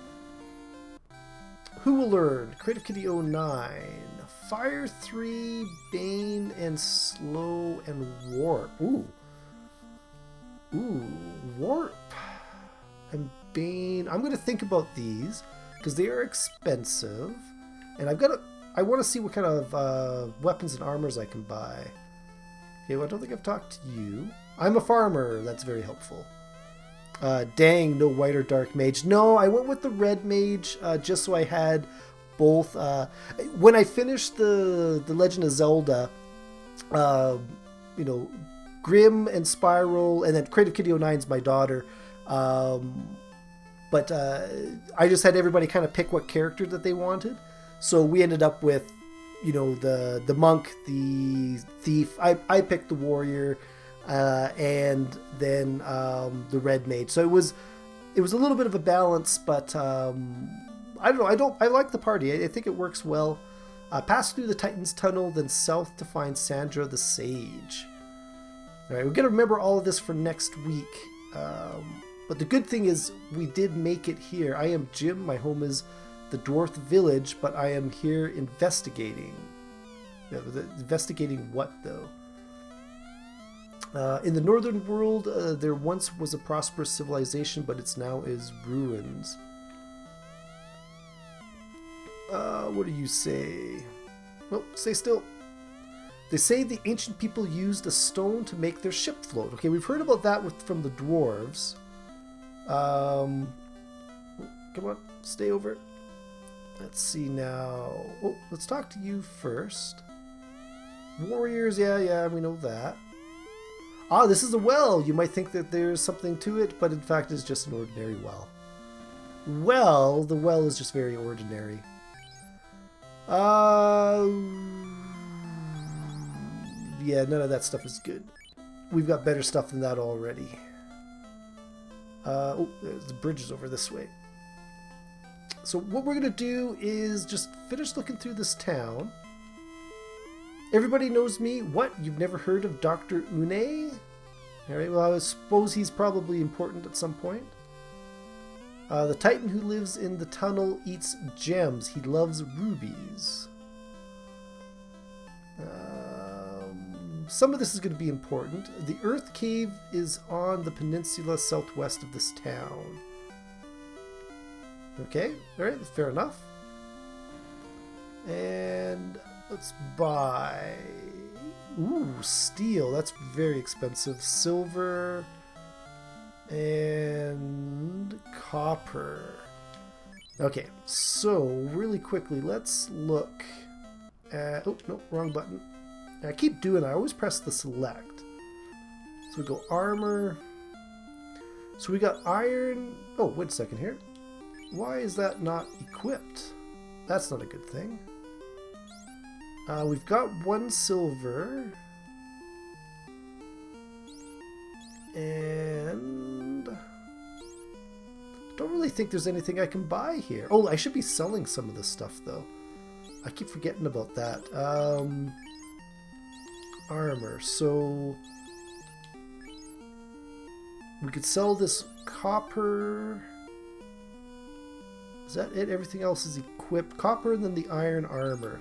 Who will learn? Creative Kitty 09. Fire 3, Bane, and Slow, and Warp. Ooh, Warp and Bane. I'm going to think about these because they are expensive. And I want to see what kind of weapons and armors I can buy. Okay, well, I don't think I've talked to you. I'm a farmer. That's very helpful. Dang, no white or dark mage. No, I went with the red mage just so I had both. When I finished the Legend of Zelda, Grim and Sprl, and then Creative Kitty 09 is my daughter. But I just had everybody kind of pick what character that they wanted. So we ended up with, the monk, the thief. I picked the warrior, and then the red mage. So it was a little bit of a balance, but I don't know. I like the party. I think it works well. Pass through the Titan's Tunnel, then south to find Sandra the Sage. All right, we're going to remember all of this for next week. But the good thing is we did make it here. I am Jim. My home is the Dwarf Village, but I am here investigating. Investigating what, though? In the northern world, there once was a prosperous civilization, but it's now is ruins. What do you say? Well, stay still. They say the ancient people used a stone to make their ship float. Okay, we've heard about that from the dwarves. Come on, stay over. Let's see now. Oh, let's talk to you first. Warriors, yeah, we know that. Ah, this is a well. You might think that there's something to it, but in fact it's just an ordinary well. Well, the well is just very ordinary. Yeah, none of that stuff is good. We've got better stuff than that already. Oh, the bridge is over this way. So what we're going to do is just finish looking through this town. Everybody knows me. What? You've never heard of Dr. Une? Alright, well, I suppose he's probably important at some point. The Titan who lives in the tunnel eats gems. He loves rubies. Some of this is going to be important. The Earth Cave is on the peninsula southwest of this town. Okay, alright, fair enough. And let's buy... Ooh, steel. That's very expensive. Silver and copper. Okay, so really quickly, let's look at... Oh, no, wrong button. I keep doing that. I always press the select. So we go armor. So we got iron. Oh, wait a second here. Why is that not equipped? That's not a good thing. We've got 1 silver. And don't really think there's anything I can buy here. Oh, I should be selling some of this stuff though. I keep forgetting about that. Armor. So we could sell this copper. Is that it? Everything else is equipped. Copper and then the iron armor.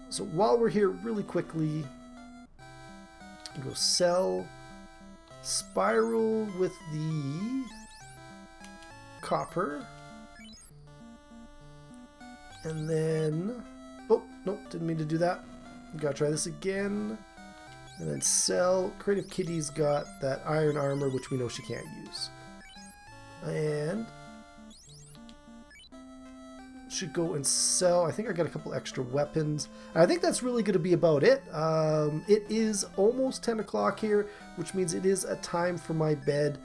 So while we're here, really quickly, go sell Sprl with the copper. And then, oh, nope, didn't mean to do that. Gotta try this again. And then sell. Creative Kitty's got that iron armor, which we know she can't use. And should go and sell. I think I got a couple extra weapons. And I think that's really going to be about it. It is almost 10 o'clock here, which means it is a time for my bed.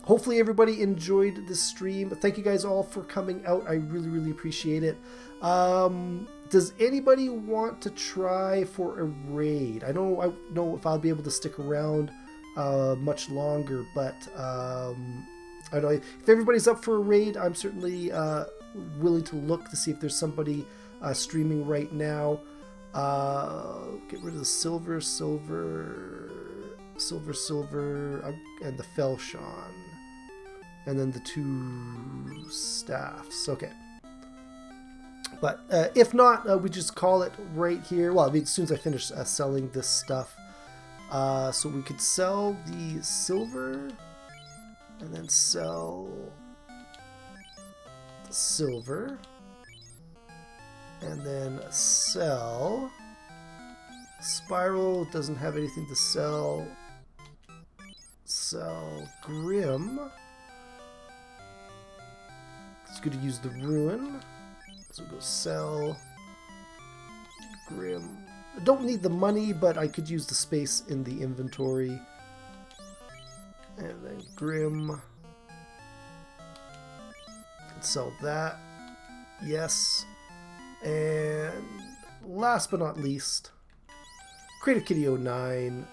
Hopefully everybody enjoyed this stream. Thank you guys all for coming out. I really, really appreciate it. Does anybody want to try for a raid? I don't know if I'll be able to stick around much longer, but I don't know. If everybody's up for a raid, I'm certainly willing to look to see if there's somebody streaming right now. Get rid of the silver, and the Felshon. And then the 2 staffs. Okay. But if not, we just call it right here. Well, I mean, as soon as I finish selling this stuff. So we could sell the silver. And then sell the silver. And then sell Sprl. Doesn't have anything to sell. Sell Grim. It's good to use the ruin. So we'll go sell Grim. I don't need the money, but I could use the space in the inventory. And then Grim. And sell that. Yes. And last but not least, Creative Kitty 09.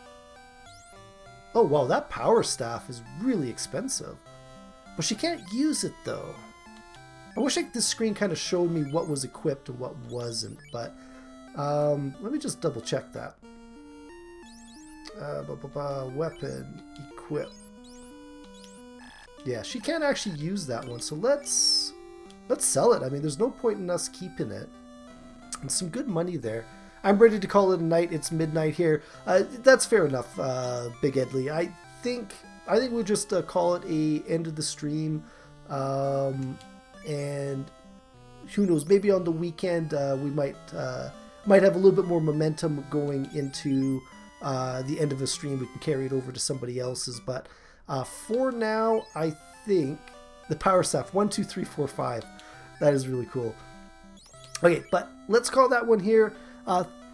Oh wow, that power staff is really expensive. But she can't use it though. I wish this screen kind of showed me what was equipped and what wasn't, but let me just double check that. Weapon, equip. Yeah, she can't actually use that one, so let's sell it. I mean, there's no point in us keeping it. And some good money there. I'm ready to call it a night. It's midnight here. That's fair enough, Big Edley. I think we'll just call it a end of the stream. And who knows? Maybe on the weekend we might have a little bit more momentum going into the end of a stream. We can carry it over to somebody else's. But for now, I think the power staff 1, 2, 3, 4, 5. That is really cool. Okay, but let's call that one here.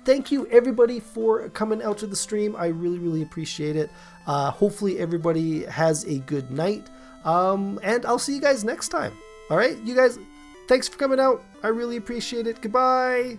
Thank you everybody for coming out to the stream. I really, really appreciate it. Hopefully everybody has a good night. And I'll see you guys next time. All right, you guys, thanks for coming out. I really appreciate it. Goodbye.